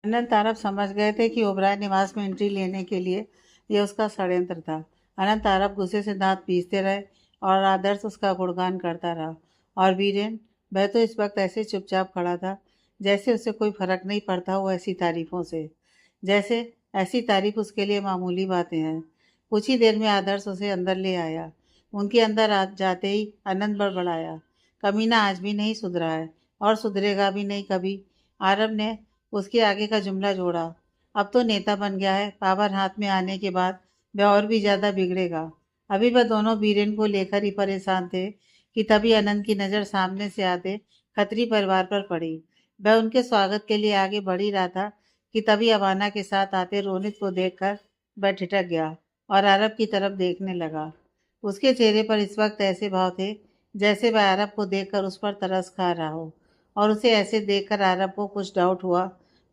अनंत आरब समझ गए थे कि ओबराय निवास में एंट्री लेने के लिए यह उसका षड्यंत्र था। अनंत आरब गुस्से से दांत पीसते रहे और आदर्श उसका गुणगान करता रहा। और वीरेन, वह तो इस वक्त ऐसे चुपचाप खड़ा था जैसे उसे कोई फर्क नहीं पड़ता हो ऐसी तारीफों से, जैसे ऐसी तारीफ उसके लिए मामूली बातें हैं। कुछ ही देर में आदर्श उसे अंदर ले आया। उनके अंदर जाते ही अनंत बड़बड़ाया, कमीना आज भी नहीं सुधरा है और सुधरेगा भी नहीं कभी। आरब ने उसके आगे का जुमला जोड़ा, अब तो नेता बन गया है, पावर हाथ में आने के बाद वह और भी ज्यादा बिगड़ेगा। अभी वह दोनों बीरेन को लेकर ही परेशान थे कि तभी अनंत की नजर सामने से आते खत्री परिवार पर पड़ी। वह उनके स्वागत के लिए आगे बढ़ ही रहा था कि तभी अबाना के साथ आते रोनित को देखकर वह ठिठक गया और अरब की तरफ देखने लगा। उसके चेहरे पर इस वक्त ऐसे भाव थे जैसे वह अरब को देखकर उस पर तरस खा रहा हो। और उसे ऐसे देखकर अरब को कुछ डाउट हुआ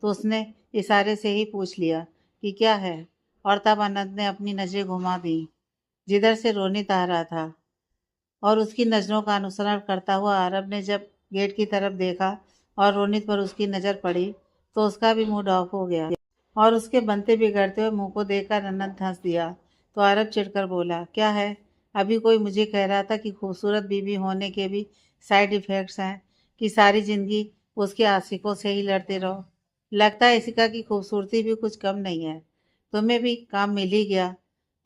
तो उसने इशारे से ही पूछ लिया कि क्या है। और तब अनंत ने अपनी नजरें घुमा दी जिधर से रोनित आ रहा था, और उसकी नज़रों का अनुसरण करता हुआ अरब ने जब गेट की तरफ देखा और रोनित पर उसकी नज़र पड़ी तो उसका भी मूड ऑफ हो गया और उसके बनते बिगड़ते हुए मुंह को देखकर अनंत हंस दिया। तो अरब चिढ़कर बोला, क्या है, अभी कोई मुझे कह रहा था कि खूबसूरत बीवी होने के भी साइड इफ़ेक्ट्स हैं, कि सारी ज़िंदगी उसके आशिकों से ही लड़ते रहो। लगता है इसी की खूबसूरती भी कुछ कम नहीं है। तुम्हें भी काम मिल ही गया।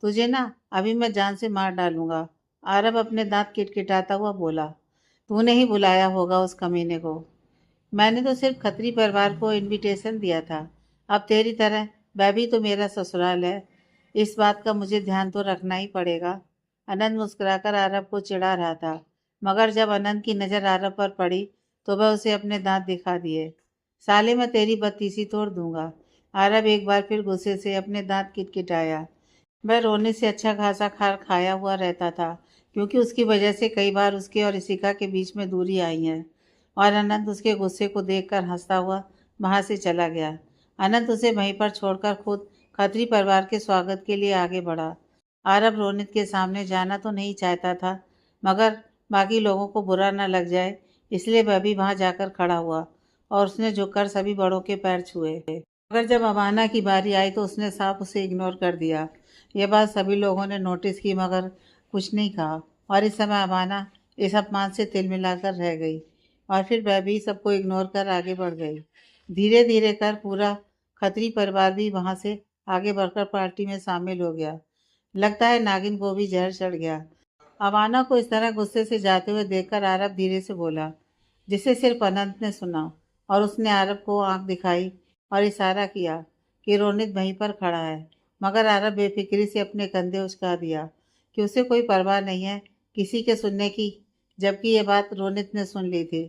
तुझे ना अभी मैं जान से मार डालूंगा। आरब अपने दांत किटकिटाता हुआ बोला, तूने ही बुलाया होगा उस कमीने को। मैंने तो सिर्फ खत्री परिवार को इनविटेशन दिया था। अब तेरी तरह वह भी तो मेरा ससुराल है, इस बात का मुझे ध्यान तो रखना ही पड़ेगा। अनंत मुस्कुराकर आरब को चिढ़ा रहा था, मगर जब अनंत की नज़र आरब पर पड़ी तो वह उसे अपने दांत दिखा दिए। साले मैं तेरी बत्तीसी तोड़ दूंगा। आरब एक बार फिर गुस्से से अपने दांत किटकिटाया। वह रोने से अच्छा खासा खाया हुआ रहता था, क्योंकि उसकी वजह से कई बार उसके और इशिका के बीच में दूरी आई है। और अनंत उसके गुस्से को देखकर हंसता हुआ वहां से चला गया। अनंत उसे वहीं पर छोड़कर खुद खत्री परिवार के स्वागत के लिए आगे बढ़ा। आरब रोनित के सामने जाना तो नहीं चाहता था, मगर बाकी लोगों को बुरा न लग जाए इसलिए वह भी वहां जाकर खड़ा हुआ और उसने झुककर सभी बड़ों के पैर छुए। मगर जब अबाना की बारी आई तो उसने साफ उसे इग्नोर कर दिया। यह बात सभी लोगों ने नोटिस की, मगर कुछ नहीं कहा। और इस समय अबाना इस अपमान से तिलमिलाकर रह गई और फिर वह भी सबको इग्नोर कर आगे बढ़ गई। धीरे धीरे कर पूरा खत्री परिवार भी वहां से आगे बढ़कर पार्टी में शामिल हो गया। लगता है नागिन को भी जहर चढ़ गया। अबाना को इस तरह गुस्से से जाते हुए देखकर आरब धीरे से बोला, जिसे सिर्फ अनंत ने सुना। और उसने आरब को आंख दिखाई और इशारा किया कि रोनित वहीं पर खड़ा है। मगर आरब बेफिक्री से अपने कंधे उचका दिया कि उसे कोई परवाह नहीं है किसी के सुनने की, जबकि ये बात रोनित ने सुन ली थी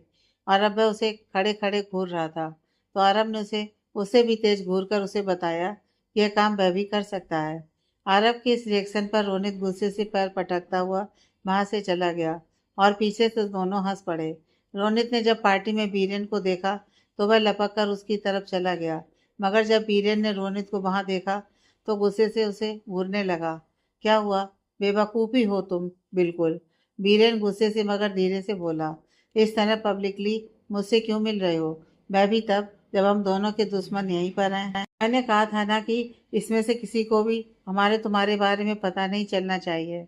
और अब वह उसे खड़े खड़े घूर रहा था। तो आरब ने उसे भी तेज घूर कर उसे बताया कि यह काम वह भी कर सकता है। आरब के इस रिएक्शन पर रोनित गुस्से से पैर पटकता हुआ वहां से चला गया और पीछे से दोनों हंस पड़े। रोनित ने जब पार्टी में बीरेन को देखा तो वह लपक कर उसकी तरफ चला गया, मगर जब बीरेन ने रोनित को वहां देखा तो गुस्से से उसे घूरने लगा। क्या हुआ, बेवकूफ़ ही हो तुम, बिल्कुल। बीरेन गुस्से से मगर धीरे से बोला, इस तरह पब्लिकली मुझसे क्यों मिल रहे हो, मैं भी तब जब हम दोनों के दुश्मन यहीं पर हैं। मैंने कहा था ना कि इसमें से किसी को भी हमारे तुम्हारे बारे में पता नहीं चलना चाहिए।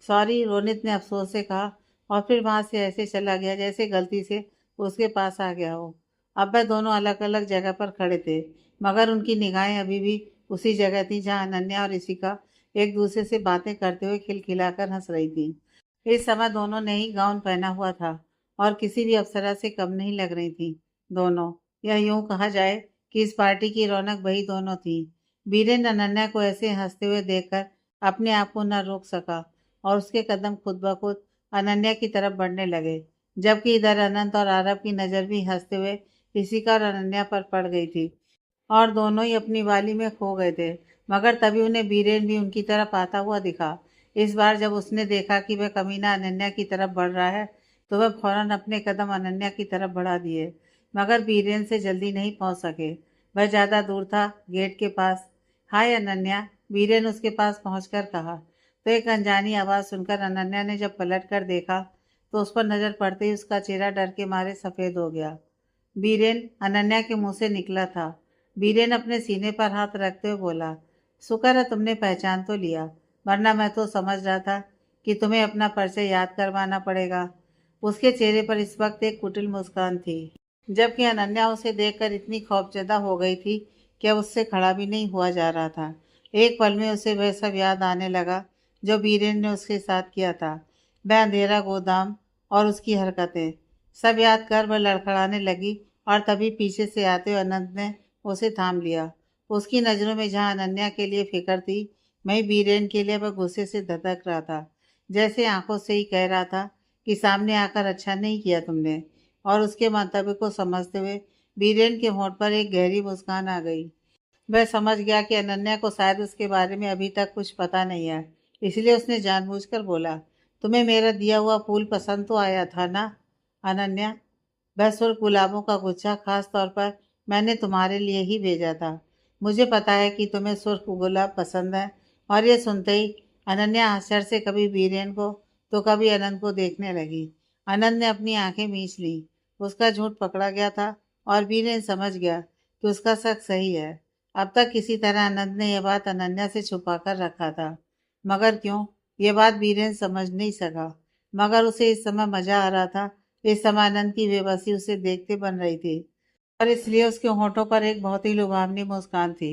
सॉरी, रोनित ने अफसोस से कहा और फिर वहां से ऐसे चला गया जैसे गलती से उसके पास आ गया हो। अब वह दोनों अलग अलग जगह पर खड़े थे, मगर उनकी निगाहें अभी भी उसी जगह थी जहां अनन्या और ऋषिका एक दूसरे से बातें करते हुए खिलखिलाकर हंस रही थी। इस समय दोनों ने ही गाउन पहना हुआ था और किसी भी अप्सरा से कम नहीं लग रही थी दोनों। यह यूं कहा जाए कि इस पार्टी की रौनक वही दोनों थी। बीरेन अनन्या को ऐसे हंसते हुए देखकर अपने आप को न रोक सका और उसके कदम खुद ब खुद अनन्या की तरफ बढ़ने लगे, जबकि इधर अनंत और आरब की नज़र भी हंसते हुए ऋषिका और अनन्या पर पड़ गई थी और दोनों ही अपनी वाली में खो गए थे। मगर तभी उन्हें बीरेन भी उनकी तरफ आता हुआ दिखा। इस बार जब उसने देखा कि वह कमीना अनन्या की तरफ बढ़ रहा है तो वह फौरन अपने कदम अनन्या की तरफ बढ़ा दिए, मगर बीरेन से जल्दी नहीं पहुंच सके। वह ज़्यादा दूर था, गेट के पास। हाय अनन्या, बीरेन उसके पास पहुंचकर कहा। तो एक अनजानी आवाज़ सुनकर अनन्या ने जब पलट कर देखा तो उस पर नज़र पड़ते ही उसका चेहरा डर के मारे सफ़ेद हो गया। बीरेन अनन्या के मुंह से निकला था। बीरेन अपने सीने पर हाथ रखते हुए बोला, शुक्र है तुमने पहचान तो लिया, वरना मैं तो समझ रहा था कि तुम्हें अपना परिचय याद करवाना पड़ेगा। उसके चेहरे पर इस वक्त एक कुटिल मुस्कान थी, जबकि अनन्या उसे देखकर इतनी खौफजदा हो गई थी कि अब उससे खड़ा भी नहीं हुआ जा रहा था। एक पल में उसे वह सब याद आने लगा जो बीरेन ने उसके साथ किया था, वह अंधेरा गोदाम और उसकी हरकतें सब याद कर वह लड़खड़ाने लगी। और तभी पीछे से आते हुए अनंत ने उसे थाम लिया। उसकी नज़रों में जहाँ अनन्या के लिए फिक्र थी, वहीं बीरेन के लिए वह गुस्से से धधक रहा था, जैसे आंखों से ही कह रहा था कि सामने आकर अच्छा नहीं किया तुमने। और उसके मंतव्य को समझते हुए बीरेन के होंठ पर एक गहरी मुस्कान आ गई। वह समझ गया कि अनन्या को शायद उसके बारे में अभी तक कुछ पता नहीं है, इसलिए उसने जानबूझकर बोला, तुम्हें मेरा दिया हुआ फूल पसंद तो आया था ना अनन्या? वह सुर्ख गुलाबों का गुच्छा खास तौर पर मैंने तुम्हारे लिए ही भेजा था। मुझे पता है कि तुम्हें सुर्ख गुलाब पसंद है। और ये सुनते ही अनन्या आश्चर्य से कभी बीरेन को तो कभी अनंत को देखने लगी। अनंत ने अपनी आंखें मींच ली। उसका झूठ पकड़ा गया था और बीरेन समझ गया कि उसका शक सही है। अब तक किसी तरह अनंत ने यह बात अनन्या से छुपा कर रखा था, मगर क्यों, ये बात बीरेन समझ नहीं सका। मगर उसे इस समय मजा आ रहा था। इस समय अनंत की बेबसी उसे देखते बन रही थी और इसलिए उसके होंठों पर एक बहुत ही लुभावनी मुस्कान थी।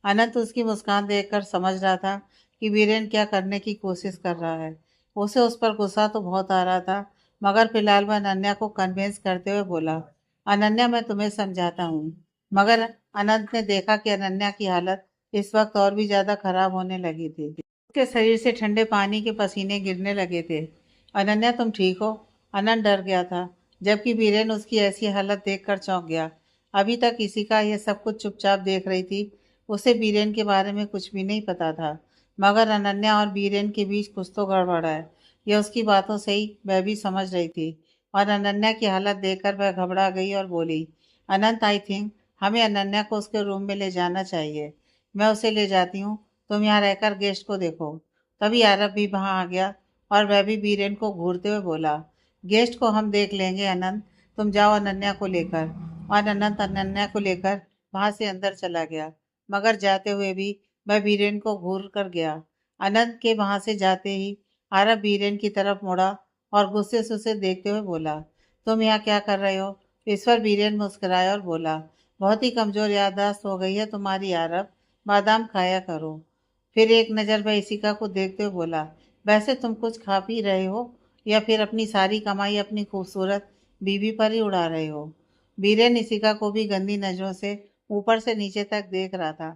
अनंत उसकी मुस्कान देखकर समझ रहा था कि वीरेन क्या करने की कोशिश कर रहा है। उसे उस पर गुस्सा तो बहुत आ रहा था, मगर फिलहाल वह अनन्या को कन्विंस करते हुए बोला, अनन्या मैं तुम्हें समझाता हूँ। मगर अनंत ने देखा कि अनन्या की हालत इस वक्त और भी ज्यादा खराब होने लगी थी। उसके शरीर से ठंडे पानी के पसीने गिरने लगे थे। अनन्या तुम ठीक हो? अनंत डर गया था, जबकि बीरेन उसकी ऐसी हालत देखकर चौंक गया। अभी तक किसी का यह सब कुछ चुपचाप देख रही थी। उसे बीरेन के बारे में कुछ भी नहीं पता था, मगर अनन्या और बीरेन के बीच कुछ तो गड़बड़ है, यह उसकी बातों से ही वह भी समझ रही थी। और अनन्या की हालत देखकर वह घबरा गई और बोली, अनंत आई थिंक हमें अनन्या को उसके रूम में ले जाना चाहिए। मैं उसे ले जाती हूँ, तुम यहाँ रहकर गेस्ट को देखो। तभी आरब भी वहाँ आ गया और वह भी बीरेन को घूरते हुए बोला, गेस्ट को हम देख लेंगे अनंत, तुम जाओ अनन्या को लेकर। और अनंत अनन्या को लेकर वहां से अंदर चला गया, मगर जाते हुए भी वह बीरेन को घूर कर गया। अनंत के वहां से जाते ही आरब बीरेन की तरफ मुड़ा और गुस्से से उसे देखते हुए बोला, तुम यहाँ क्या कर रहे हो? इस पर बीरेन मुस्कुराया और बोला, बहुत ही कमजोर याददाश्त हो गई है तुम्हारी आरब, बादाम खाया करो। फिर एक नज़र वह इशिका को देखते हुए बोला, वैसे तुम कुछ खा पी रहे हो या फिर अपनी सारी कमाई अपनी खूबसूरत बीवी पर ही उड़ा रहे हो? बीरेन इशिका को भी गंदी नजरों से ऊपर से नीचे तक देख रहा था,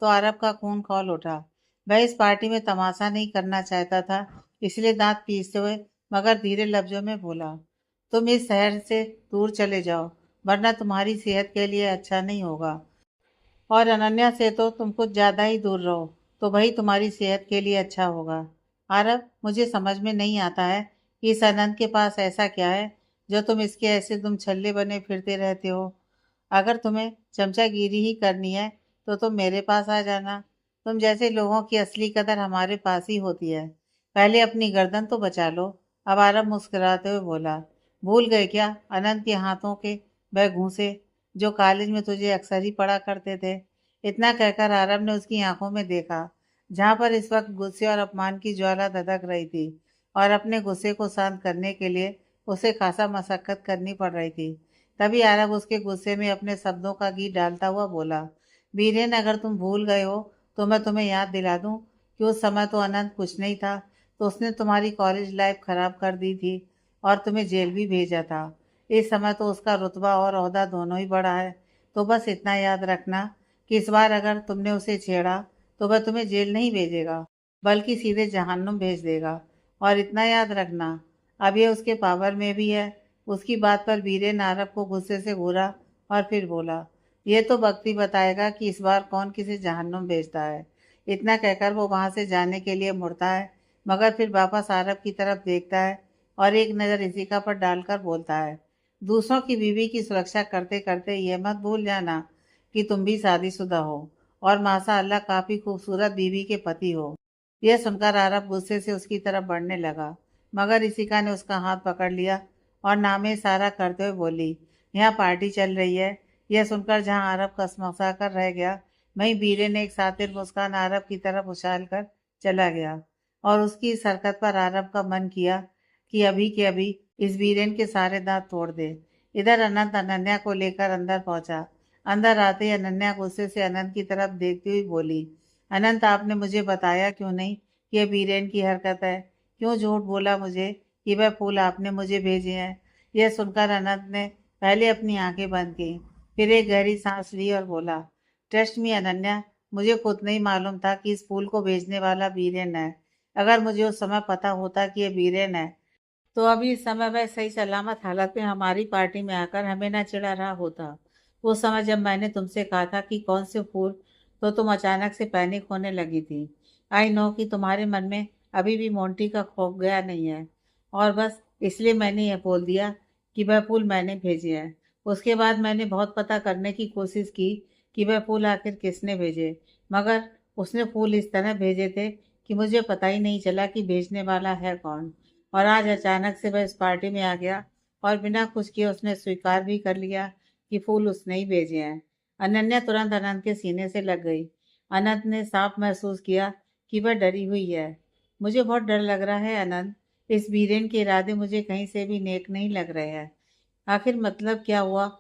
तो अरब का खून खौल उठा। वह इस पार्टी में तमाशा नहीं करना चाहता था, इसलिए दांत पीसते हुए मगर धीरे लफ्जों में बोला, तुम इस शहर से दूर चले जाओ, वरना तुम्हारी सेहत के लिए अच्छा नहीं होगा। और अनन्या से तो तुम कुछ ज़्यादा ही दूर रहो, तो वही तुम्हारी सेहत के लिए अच्छा होगा। आरब, मुझे समझ में नहीं आता है कि इस अनंत के पास ऐसा क्या है जो तुम इसके ऐसे तुम छल्ले बने फिरते रहते हो। अगर तुम्हें चमचागिरी ही करनी है तो तुम मेरे पास आ जाना। तुम जैसे लोगों की असली कदर हमारे पास ही होती है। पहले अपनी गर्दन तो बचा लो। अब आरब मुस्कुराते हुए बोला, भूल गए क्या अनंत के हाथों के वह घूंसे जो कॉलेज में तुझे अक्सर ही पड़ा करते थे? इतना कहकर आरब ने उसकी आंखों में देखा, जहां पर इस वक्त गुस्से और अपमान की ज्वाला धधक रही थी। और अपने गुस्से को शांत करने के लिए उसे खासा मशक्कत करनी पड़ रही थी। तभी आरब उसके गुस्से में अपने शब्दों का घी डालता हुआ बोला, बीरेन अगर तुम भूल गए हो तो मैं तुम्हें याद दिला दूं कि उस समय तो अनंत कुछ नहीं था, तो उसने तुम्हारी कॉलेज लाइफ खराब कर दी थी और तुम्हें जेल भी भेजा था। इस समय तो उसका रुतबा और ओहदा दोनों ही बढ़ा है। तो बस इतना याद रखना कि इस बार अगर तुमने उसे छेड़ा तो वह तुम्हें जेल नहीं भेजेगा, बल्कि सीधे जहन्नुम भेज देगा। और इतना याद रखना, अब ये उसके पावर में भी है। उसकी बात पर वीरेन आरब को गुस्से से घूरा और फिर बोला, ये तो वक्त ही बताएगा कि इस बार कौन किसे जहन्नुम भेजता है। इतना कहकर वो वहां से जाने के लिए मुड़ता है, मगर फिर वापस आरब की तरफ देखता है और एक नज़र इशिका पर डालकर बोलता है, दूसरों की बीवी की सुरक्षा करते करते ये मत भूल जाना कि तुम भी शादीशुदा हो और माशा अल्लाह काफ़ी खूबसूरत बीवी के पति हो। यह सुनकर आरब गुस्से से उसकी तरफ बढ़ने लगा, मगर इशिका ने उसका हाथ पकड़ लिया और नामे इशारा करते हुए बोली, यहाँ पार्टी चल रही है, यह सुनकर जहाँ आरब कसमसा कर रह गया, वहीं बीरे ने एक सातिर मुस्कान आरब की तरफ उछाल कर चला गया और उसकी इस हरकत पर आरब का मन किया कि अभी के अभी इस बीरेन के सारे दांत तोड़ दे। इधर अनंत अनन्या को लेकर अंदर पहुंचा। अंदर आते ही अनन्या गुस्से से अनंत की तरफ देखती हुई बोली, अनंत आपने मुझे बताया क्यों नहीं कि यह बीरेन की हरकत है? क्यों झूठ बोला मुझे कि वह फूल आपने मुझे भेजे हैं? यह सुनकर अनंत ने पहले अपनी आंखें बंद की, फिर एक गहरी सांस ली और बोला, ट्रस्ट मी अनन्या, मुझे खुद नहीं मालूम था कि इस फूल को भेजने वाला बीरेन है। अगर मुझे उस समय पता होता कि यह बीरेन है तो अभी इस समय वह सही सलामत हालत में हमारी पार्टी में आकर हमें न चिढ़ा रहा होता। वो समय जब मैंने तुमसे कहा था कि कौन से फूल, तो तुम अचानक से पैनिक होने लगी थी। आई नो कि तुम्हारे मन में अभी भी मोंटी का खौफ गया नहीं है और बस इसलिए मैंने यह बोल दिया कि वह फूल मैंने भेजे हैं। उसके बाद मैंने बहुत पता करने की कोशिश की कि वह फूल आखिर किसने भेजे, मगर उसने फूल इस तरह भेजे थे कि मुझे पता ही नहीं चला कि भेजने वाला है कौन। और आज अचानक से वह इस पार्टी में आ गया और बिना कुछ किए उसने स्वीकार भी कर लिया कि फूल उसने ही भेजे हैं। अनन्या तुरंत अनंत के सीने से लग गई। अनंत ने साफ महसूस किया कि वह डरी हुई है। मुझे बहुत डर लग रहा है अनंत, इस बीरेन के इरादे मुझे कहीं से भी नेक नहीं लग रहे हैं। आखिर मतलब क्या हुआ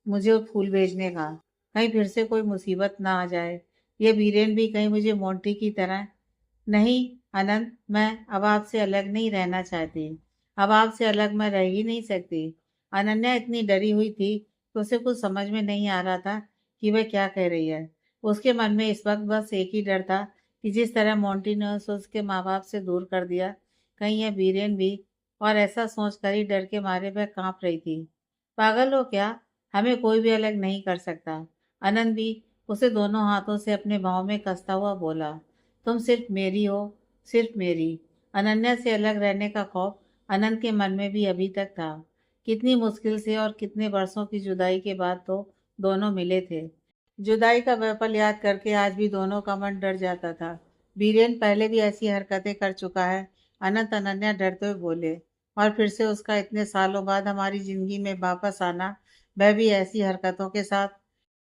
मुझे वो फूल भेजने का? कहीं फिर से कोई मुसीबत ना आ जाए। ये बीरेन भी कहीं मुझे मोंटी की तरह। नहीं अनंत, मैं अब आपसे अलग नहीं रहना चाहती। अब आपसे अलग मैं रह ही नहीं सकती। अनन्या इतनी डरी हुई थी कि उसे कुछ समझ में नहीं आ रहा था कि वह क्या कह रही है। उसके मन में इस वक्त बस एक ही डर था कि जिस तरह मोंटी ने उसे उसके माँ बाप से दूर कर दिया, कहीं यह बीरेन भी। और ऐसा सोचकर ही डर के मारे वह कांप रही थी। पागल हो क्या? हमें कोई भी अलग नहीं कर सकता। आनंद भी उसे दोनों हाथों से अपने भाव में कसता हुआ बोला, तुम सिर्फ मेरी हो, सिर्फ मेरी। अनन्या से अलग रहने का खौफ अनंत के मन में भी अभी तक था। कितनी मुश्किल से और कितने वर्षों की जुदाई के बाद तो दोनों मिले थे। जुदाई का वह पल याद करके आज भी दोनों का मन डर जाता था। बीरेन पहले भी ऐसी हरकतें कर चुका है। अनंत अनन्या डरते हुए बोले, और फिर से उसका इतने सालों बाद हमारी जिंदगी में वापस आना, वह भी ऐसी हरकतों के साथ।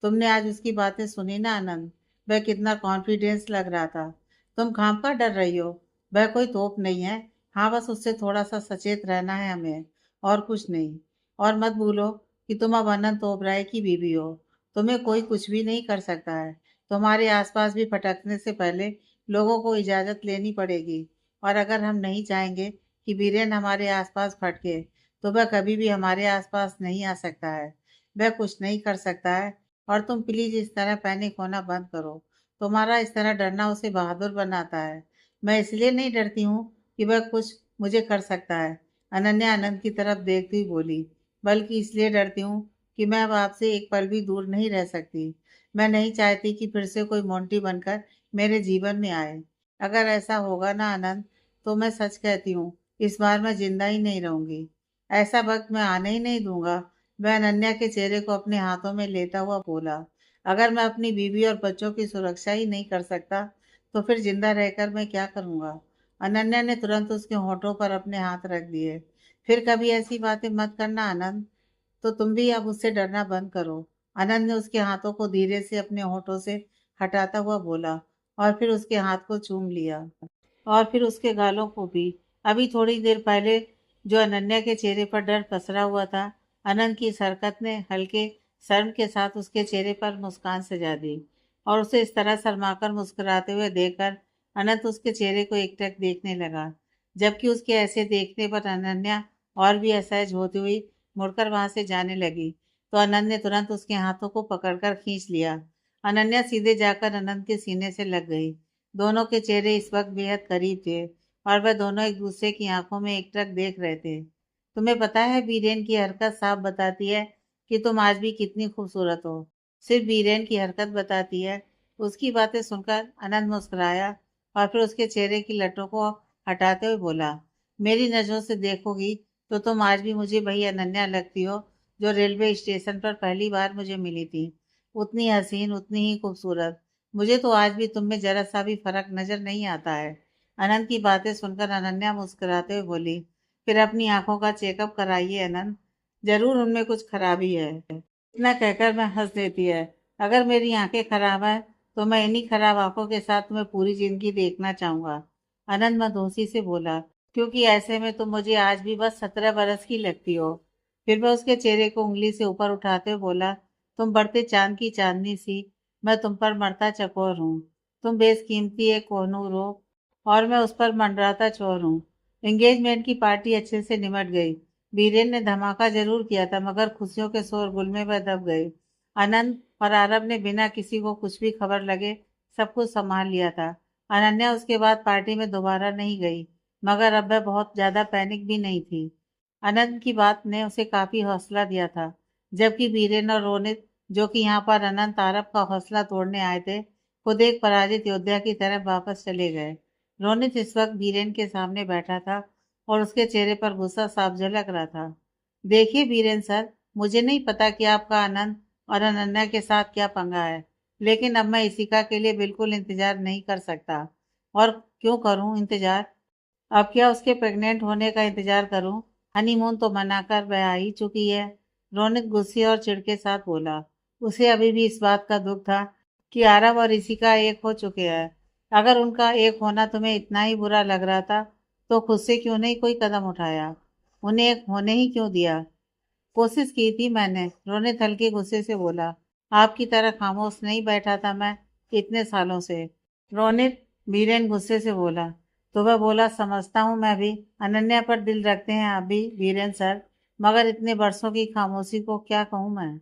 तुमने आज उसकी बातें सुनी ना आनंद, वह कितना कॉन्फिडेंस लग रहा था। तुम खामखा डर रही हो, वह कोई तोप नहीं है। हाँ, बस उससे थोड़ा सा सचेत रहना है हमें, और कुछ नहीं। और मत भूलो कि तुम अब अनंत ओबराय की बीवी हो। तुम्हें कोई कुछ भी नहीं कर सकता है। तुम्हारे आसपास भी भटकने से पहले लोगों को इजाज़त लेनी पड़ेगी। और अगर हम नहीं चाहेंगे कि बीरेन हमारे आसपास भटके, तो वह कभी भी हमारे आसपास नहीं आ सकता है। वह कुछ नहीं कर सकता है। और तुम प्लीज़ इस तरह पैनिक होना बंद करो। तुम्हारा इस तरह डरना उसे बहादुर बनाता है। मैं इसलिए नहीं डरती हूँ कि वह कुछ मुझे कर सकता है, अनन्या आनंद की तरफ देखती हुई बोली, बल्कि इसलिए डरती हूँ कि मैं अब आपसे एक पल भी दूर नहीं रह सकती। मैं नहीं चाहती कि फिर से कोई मोंटी बनकर मेरे जीवन में आए। अगर ऐसा होगा ना आनंद, तो मैं सच कहती हूँ, इस बार मैं जिंदा ही नहीं रहूंगी। ऐसा वक्त मैं आने ही नहीं दूंगा। वह अनन्या के चेहरे को अपने हाथों में लेता हुआ बोला, अगर मैं अपनी बीवी और बच्चों की सुरक्षा ही नहीं कर सकता, तो फिर जिंदा रहकर मैं क्या करूंगा? अनन्या ने तुरंत उसके होठों पर अपने हाथ रख दिए। फिर कभी ऐसी बातें मत करना आनंद। तो तुम भी अब उससे डरना बंद करो। आनंद ने उसके हाथों को धीरे से अपने होठों से हटाता हुआ बोला, और फिर उसके हाथ को चूम लिया और फिर उसके गालों को भी। अभी थोड़ी देर पहले जो अनन्या के चेहरे पर डर पसरा हुआ था, आनंद की इस हरकत ने हल्के शर्म के साथ उसके चेहरे पर मुस्कान सजा दी। और उसे इस तरह शर्माकर मुस्कुराते हुए देखकर अनंत उसके चेहरे को एकटक देखने लगा। जबकि उसके ऐसे देखने पर अनन्या और भी असहज होती हुई मुड़कर वहां से जाने लगी, तो अनंत ने तुरंत उसके हाथों को पकड़कर खींच लिया। अनन्या सीधे जाकर अनंत के सीने से लग गई। दोनों के चेहरे इस वक्त बेहद करीब थे और वह दोनों एक दूसरे की आंखों में एकटक देख रहे थे। तुम्हें पता है, बीरेन की हरकत साफ बताती है कि तुम आज भी कितनी खूबसूरत हो। सिर्फ बीरेन की हरकत बताती है। उसकी बातें सुनकर अनंत मुस्कुराया और फिर उसके चेहरे की लटों को हटाते हुए बोला, मेरी नजरों से देखोगी तो तुम आज भी मुझे वही अनन्या लगती हो जो रेलवे स्टेशन पर पहली बार मुझे मिली थी। उतनी हसीन, उतनी ही खूबसूरत। मुझे तो आज भी तुम में जरा सा भी फर्क नजर नहीं आता है। अनंत की बातें सुनकर अनन्या मुस्कुराते हुए बोली, फिर अपनी आंखों का चेकअप कराइए अनंत, जरूर उनमें कुछ खराबी है। इतना कहकर मैं हंस देती है। अगर मेरी आंखें खराब है तो मैं इन्हीं खराब आंखों के साथ तुम्हें पूरी जिंदगी देखना चाहूंगा। आनंद मदोसी से बोला, क्योंकि ऐसे में तुम मुझे आज भी बस 17 बरस की लगती हो। फिर मैं उसके चेहरे को उंगली से ऊपर उठाते हुए बोला, तुम बढ़ते चांद की चांदनी सी, मैं तुम पर मरता चकोर हूँ। तुम बेशकीमती एक कोहनूर हो और मैं उस पर मंडराता चोर हूँ। एंगेजमेंट की पार्टी अच्छे से निमट गई। बीरेन ने धमाका जरूर किया था, मगर खुशियों के शोरगुल में वह दब गए। आनंद और आरब ने बिना किसी को कुछ भी खबर लगे सब कुछ संभाल लिया था। अनन्या उसके बाद पार्टी में दोबारा नहीं गई, मगर अब वह बहुत ज्यादा पैनिक भी नहीं थी। आनंद की बात ने उसे काफी हौसला दिया था। जबकि बीरेन और रोनित, जो कि यहाँ पर अनंत आरब का हौसला तोड़ने आए थे, खुद एक पराजित योद्धा की तरह वापस चले गए। रोनित इस वक्त बीरेन के सामने बैठा था और उसके चेहरे पर गुस्सा साफ झलक रहा था। देखिए बीरेन सर, मुझे नहीं पता कि आपका आनंद और अनन्या के साथ क्या पंगा है, लेकिन अब मैं इसिका के लिए बिल्कुल इंतजार नहीं कर सकता। और क्यों करूं इंतजार? अब क्या उसके प्रेग्नेंट होने का इंतजार करूं? हनीमून तो मनाकर वह आ ही चुकी है। रोनित गुस्से और चिढ़ के साथ बोला। उसे अभी भी इस बात का दुख था कि आरव और ऋषिका एक हो चुके हैं। अगर उनका एक होना तुम्हें इतना ही बुरा लग रहा था तो खुद से क्यों नहीं कोई कदम उठाया? उन्हें एक होने ही क्यों दिया? कोशिश की थी मैंने, रोनित हल्के गुस्से से बोला। आपकी तरह खामोश नहीं बैठा था मैं इतने सालों से। रोनित, बीरेन गुस्से से बोला। तो वह बोला, समझता हूँ मैं भी। अनन्या पर दिल रखते हैं आप भी बीरेन सर, मगर इतने वर्षों की खामोशी को क्या कहूँ मैं।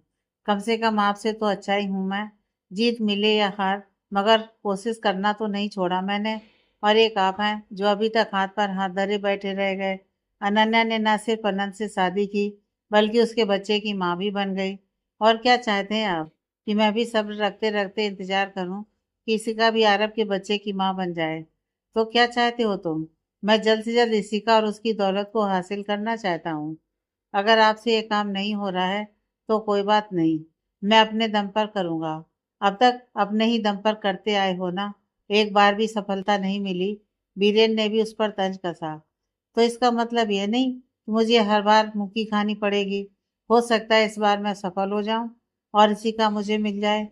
कम से कम आपसे तो अच्छा ही हूँ मैं। जीत मिले या हार, मगर कोशिश करना तो नहीं छोड़ा मैंने। और एक आप हैं जो अभी तक हाथ पर हाथ धरे बैठे रह गए। अनन्या ने न सिर्फ अनंत से शादी की, बल्कि उसके बच्चे की माँ भी बन गई। और क्या चाहते हैं आप, कि मैं भी सब्र रखते रखते इंतजार करूं कि किसी का भी अरब के बच्चे की माँ बन जाए? तो क्या चाहते हो तुम? मैं जल्द से जल्द इसिका और उसकी दौलत को हासिल करना चाहता हूँ। अगर आपसे ये काम नहीं हो रहा है तो कोई बात नहीं, मैं अपने दम पर करूँगा। अब तक अपने ही दम पर करते आए हो ना, एक बार भी सफलता नहीं मिली। बीरेन ने भी उस पर तंज कसा। तो इसका मतलब ये नहीं कि मुझे हर बार मुक्की खानी पड़ेगी। हो सकता है इस बार मैं सफल हो जाऊं और इसी का मुझे मिल जाए।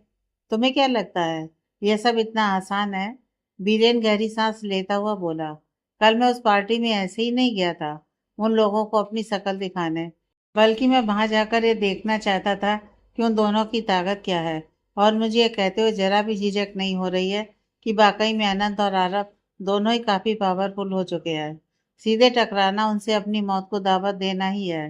तुम्हें क्या लगता है यह सब इतना आसान है? बीरेन गहरी सांस लेता हुआ बोला। कल मैं उस पार्टी में ऐसे ही नहीं गया था उन लोगों को अपनी शक्ल दिखाने, बल्कि मैं वहां जाकर ये देखना चाहता था कि उन दोनों की ताकत क्या है। और मुझे ये कहते हुए जरा भी झिझक नहीं हो रही है कि वाकई में अनंत और आरब दोनों ही काफी पावरफुल हो चुके हैं। सीधे टकराना उनसे अपनी मौत को दावत देना ही है।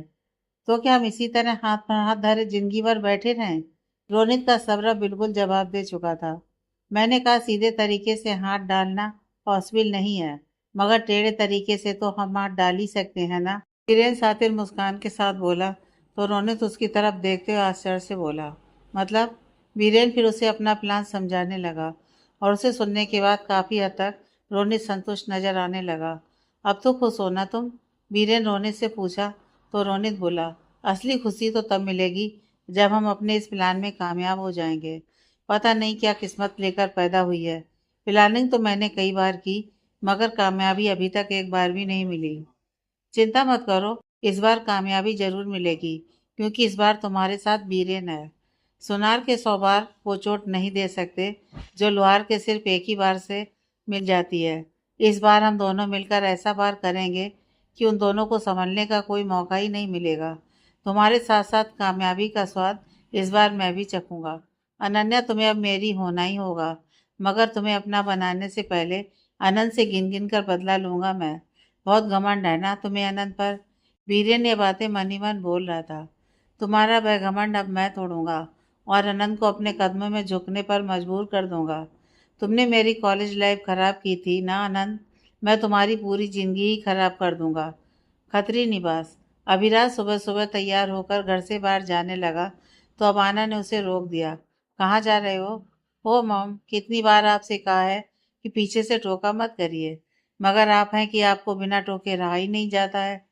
तो क्या हम इसी तरह हाथ पर हाथ धरे जिंदगी भर बैठे रहें? रोनित का सब्र बिल्कुल जवाब दे चुका था। मैंने कहा, सीधे तरीके से हाथ डालना पॉसिबल नहीं है, मगर टेढ़े तरीके से तो हम हाथ डाल ही सकते हैं ना? वीरेन सातिर मुस्कान के साथ बोला। तो रोनित उसकी तरफ देखते हुए आश्चर्य से बोला, मतलब? वीरेन फिर उसे अपना प्लान समझाने लगा और उसे सुनने के बाद काफी हद तक रोनित संतुष्ट नजर आने लगा। अब तो खुश हो ना तुम? वीरेन रोनित से पूछा। तो रोनित बोला, असली खुशी तो तब मिलेगी जब हम अपने इस प्लान में कामयाब हो जाएंगे। पता नहीं क्या किस्मत लेकर पैदा हुई है। प्लानिंग तो मैंने कई बार की, मगर कामयाबी अभी तक एक बार भी नहीं मिली। चिंता मत करो, इस बार कामयाबी जरूर मिलेगी, क्योंकि इस बार तुम्हारे साथ बीरेन है। सुनार के 100 बार वो चोट नहीं दे सकते जो लोहार के सिर्फ एक ही बार से मिल जाती है। इस बार हम दोनों मिलकर ऐसा वार करेंगे कि उन दोनों को संभलने का कोई मौका ही नहीं मिलेगा। तुम्हारे साथ साथ कामयाबी का स्वाद इस बार मैं भी चखूंगा। अनन्या, तुम्हें अब मेरी होना ही होगा, मगर तुम्हें अपना बनाने से पहले आनंद से गिन गिन कर बदला लूंगा मैं। बहुत घमंड है ना तुम्हें आनंद पर? वीरेन ये बातें मन ही मन बोल रहा था। तुम्हारा वह घमंड अब मैं तोड़ूंगा और आनंद को अपने कदमों में झुकने पर मजबूर कर दूंगा। तुमने मेरी कॉलेज लाइफ खराब की थी ना आनंद, मैं तुम्हारी पूरी जिंदगी ही खराब कर दूंगा। खतरी निवास। अभिराज सुबह सुबह तैयार होकर घर से बाहर जाने लगा तो अबाना ने उसे रोक दिया। कहाँ जा रहे हो? ओ मॉम, कितनी बार आपसे कहा है कि पीछे से टोका मत करिए, मगर आप हैं कि आपको बिना टोके रहा ही नहीं जाता है।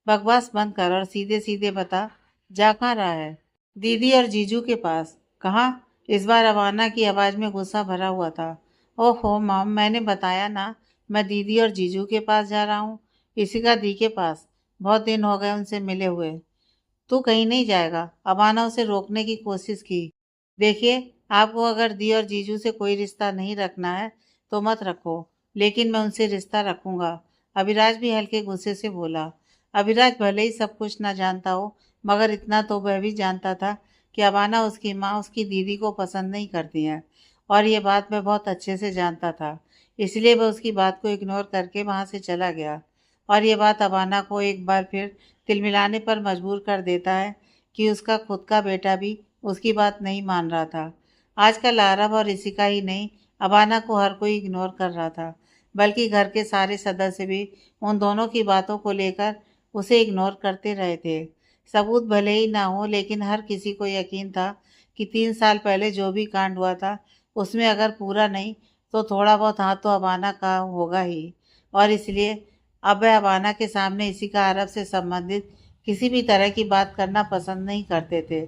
बकवास बंद कर और सीधे सीधे बता, जा कहाँ रहा है? दीदी और जीजू के पास। कहाँ? इस बार अबाना की आवाज में गुस्सा भरा हुआ था। ओहो मॉम, मैंने बताया ना, मैं दीदी और जीजू के पास जा रहा हूँ। इसी का दी के पास। बहुत दिन हो गए उनसे मिले हुए। तू कहीं नहीं जाएगा। अबाना उसे रोकने की कोशिश की। देखिए, आपको अगर दी और जीजू से कोई रिश्ता नहीं रखना है तो मत रखो, लेकिन मैं उनसे रिश्ता रखूंगा। अभिराज भी हल्के गुस्से से बोला। अभिराज भले ही सब कुछ ना जानता हो, मगर इतना तो वह भी जानता था कि अबाना उसकी माँ उसकी दीदी को पसंद नहीं करती है, और ये बात वह बहुत अच्छे से जानता था। इसलिए वह उसकी बात को इग्नोर करके वहाँ से चला गया। और ये बात अबाना को एक बार फिर तिलमिलाने पर मजबूर कर देता है कि उसका खुद का बेटा भी उसकी बात नहीं मान रहा था। आजकल आरव और ऋषिका ही नहीं, अबाना को हर कोई इग्नोर कर रहा था, बल्कि घर के सारे सदस्य भी उन दोनों की बातों को लेकर उसे इग्नोर करते रहे थे। सबूत भले ही ना हो, लेकिन हर किसी को यकीन था कि 3 साल पहले जो भी कांड हुआ था उसमें अगर पूरा नहीं तो थोड़ा बहुत हाथ तो अबाना का होगा ही। और इसलिए अब वह अबाना के सामने इसी का अरब से संबंधित किसी भी तरह की बात करना पसंद नहीं करते थे।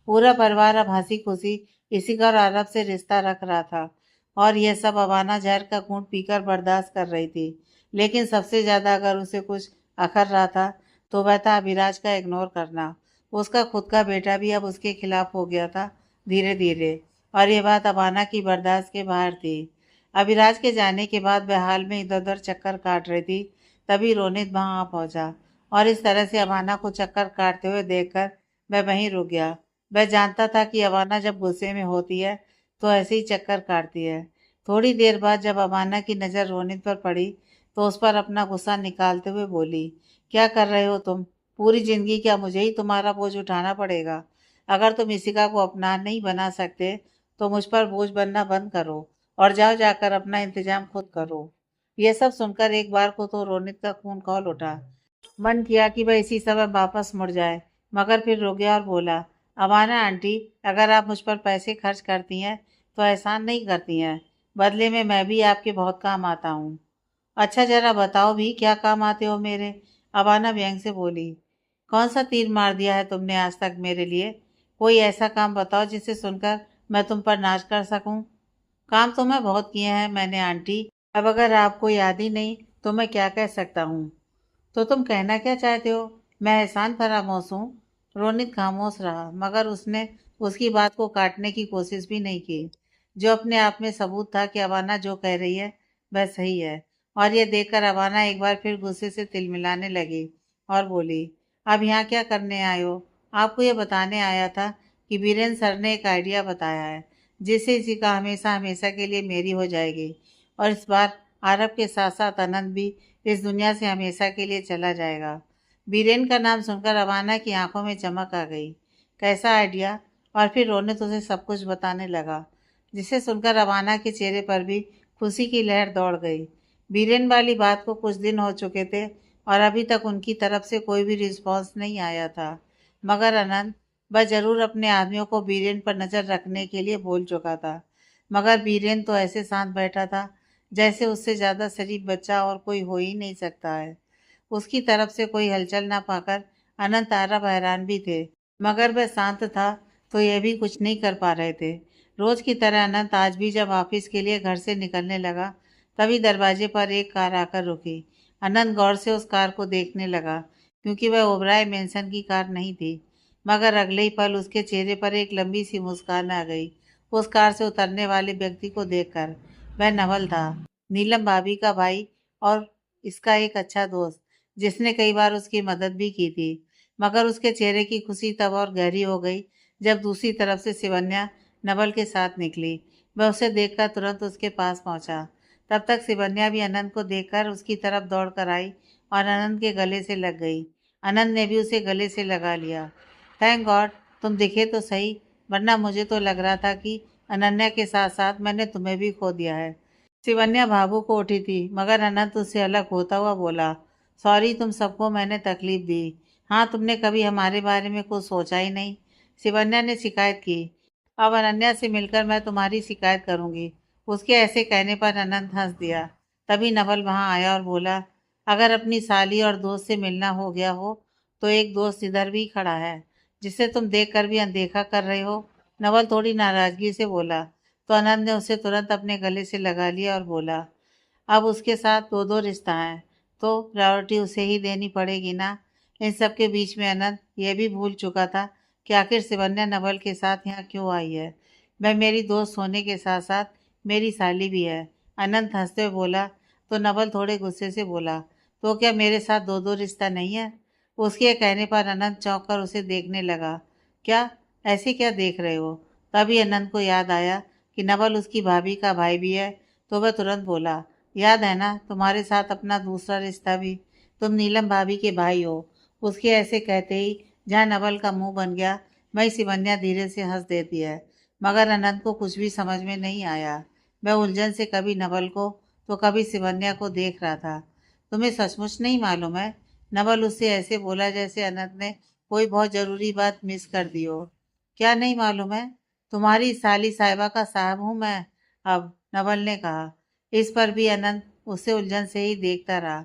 पूरा परिवार अब हंसी खुशी इसी का और अरब से रिश्ता रख रहा था, और यह सब अबाना जहर का घूंट पीकर बर्दाश्त कर रही थी। लेकिन सबसे ज़्यादा अगर उसे कुछ अखर रहा था तो वह था अभिराज का इग्नोर करना। उसका खुद का बेटा भी अब उसके खिलाफ हो गया था धीरे धीरे, और ये बात अबाना की बर्दाश्त के बाहर थी। अभिराज के जाने के बाद वह हाल में इधर उधर चक्कर काट रही थी, तभी रोनित वहां आ पहुंचा, और इस तरह से अवाना को चक्कर काटते हुए देखकर वह वहीं रुक गया। वह जानता था कि अवाना जब गुस्से में होती है तो ऐसे ही चक्कर काटती है। थोड़ी देर बाद जब अवाना की नज़र रोनित पर पड़ी तो उस पर अपना गुस्सा निकालते हुए बोली, क्या कर रहे हो तुम? पूरी जिंदगी क्या मुझे ही तुम्हारा बोझ उठाना पड़ेगा? अगर तुम इसिका को अपना नहीं बना सकते तो मुझ पर बोझ बनना बंद करो, और जाओ जाकर अपना इंतजाम खुद करो। यह सब सुनकर एक बार को तो रोनित का खून खौल उठा। मन किया कि वह इसी समय वापस मुड़ जाए, मगर फिर रुक गया और बोला, अबाना आंटी, अगर आप मुझ पर पैसे खर्च करती हैं तो एहसान नहीं करती हैं। बदले में मैं भी आपके बहुत काम आता हूँ। अच्छा, जरा बताओ भी क्या काम आते हो मेरे? अबाना व्यंग से बोली। कौन सा तीर मार दिया है तुमने आज तक मेरे लिए? कोई ऐसा काम बताओ जिसे सुनकर मैं तुम पर नाच कर सकूं। काम तो मैं बहुत किए हैं मैंने आंटी। अब अगर आपको याद ही नहीं तो मैं क्या कह सकता हूँ? तो तुम कहना क्या चाहते हो? मैं एहसान फरामोश हूँ? रोनित खामोश रहा, मगर उसने उसकी बात को काटने की कोशिश भी नहीं की, जो अपने आप में सबूत था कि अवाना जो कह रही है वह सही है। और यह देखकर अवाना एक बार फिर गुस्से से तिलमिलाने लगी और बोली, अब यहाँ क्या करने आए हो? आपको यह बताने आया था कि बीरेन सर ने एक आइडिया बताया है जिससे इसी का हमेशा हमेशा के लिए मेरी हो जाएगी, और इस बार आरब के साथ साथ अनंत भी इस दुनिया से हमेशा के लिए चला जाएगा। बीरेन का नाम सुनकर अवाना की आंखों में चमक आ गई। कैसा आइडिया? और फिर रोनित उसे सब कुछ बताने लगा, जिसे सुनकर अवाना के चेहरे पर भी खुशी की लहर दौड़ गई। बीरेन वाली बात को कुछ दिन हो चुके थे और अभी तक उनकी तरफ से कोई भी रिस्पॉन्स नहीं आया था, मगर अनंत वह जरूर अपने आदमियों को बीरेन पर नज़र रखने के लिए बोल चुका था। मगर बीरेन तो ऐसे शांत बैठा था जैसे उससे ज़्यादा शरीफ बच्चा और कोई हो ही नहीं सकता है। उसकी तरफ से कोई हलचल ना पाकर अनंत आरब हैरान भी थे, मगर वह शांत था तो यह भी कुछ नहीं कर पा रहे थे। रोज की तरह अनंत आज भी जब ऑफिस के लिए घर से निकलने लगा, तभी दरवाजे पर एक कार आकर रुकी। अनंत गौर से उस कार को देखने लगा, क्योंकि वह ओबराय मेंशन की कार नहीं थी। मगर अगले ही पल उसके चेहरे पर एक लंबी सी मुस्कान आ गई उस कार से उतरने वाले व्यक्ति को देखकर। वह नवल था, नीलम भाभी का भाई और इसका एक अच्छा दोस्त, जिसने कई बार उसकी मदद भी की थी। मगर उसके चेहरे की खुशी तब और गहरी हो गई जब दूसरी तरफ से शिवन्या नवल के साथ निकली। वह उसे देखकर तुरंत उसके पास पहुंचा। तब तक शिवन्या भी अनंत को देखकर उसकी तरफ दौड़ कर आई और अनंत के गले से लग गई। अनंत ने भी उसे गले से लगा लिया। थैंक गॉड तुम दिखे तो सही, वरना मुझे तो लग रहा था कि अनन्या के साथ साथ मैंने तुम्हें भी खो दिया है। शिवन्या भावुक को उठी थी, मगर अनंत उससे अलग होता हुआ बोला, सॉरी तुम सबको मैंने तकलीफ दी। हाँ, तुमने कभी हमारे बारे में कुछ सोचा ही नहीं। शिवन्या ने शिकायत की। अब अनन्या से मिलकर मैं तुम्हारी शिकायत करूंगी। उसके ऐसे कहने पर अनंत हंस दिया। तभी नवल वहां आया और बोला, अगर अपनी साली और दोस्त से मिलना हो गया हो तो एक दोस्त इधर भी खड़ा है जिसे तुम देख कर भी अनदेखा कर रहे हो। नवल थोड़ी नाराजगी से बोला, तो अनंत ने उसे तुरंत अपने गले से लगा लिया और बोला, अब उसके साथ दो दो रिश्ता है तो प्रायोरिटी उसे ही देनी पड़ेगी ना। इन सब के बीच में अनंत यह भी भूल चुका था कि आखिर सिवन्या नवल के साथ यहाँ क्यों आई है। वह मेरी दोस्त होने के साथ साथ मेरी साली भी है। अनंत हंसते हुए बोला। तो नवल थोड़े गुस्से से बोला, तो क्या मेरे साथ दो दो रिश्ता नहीं है? उसके कहने पर अनंत चौंक कर उसे देखने लगा। क्या? ऐसे क्या देख रहे हो? तभी अनंत को याद आया कि नवल उसकी भाभी का भाई भी है, तो वह तुरंत बोला, याद है ना तुम्हारे साथ अपना दूसरा रिश्ता भी? तुम नीलम भाभी के भाई हो। उसके ऐसे कहते ही जहाँ नवल का मुंह बन गया, वहीं सिवन्या धीरे से हंस देती है। मगर अनंत को कुछ भी समझ में नहीं आया। वह उलझन से कभी नवल को तो कभी सिवन्या को देख रहा था। तुम्हें सचमुच नहीं मालूम है? नवल उससे ऐसे बोला जैसे अनंत ने कोई बहुत जरूरी बात मिस कर दी हो। क्या नहीं मालूम है? तुम्हारी साली साहिबा का साहब हूँ मैं अब, नवल ने कहा। इस पर भी अनंत उसे उलझन से ही देखता रहा।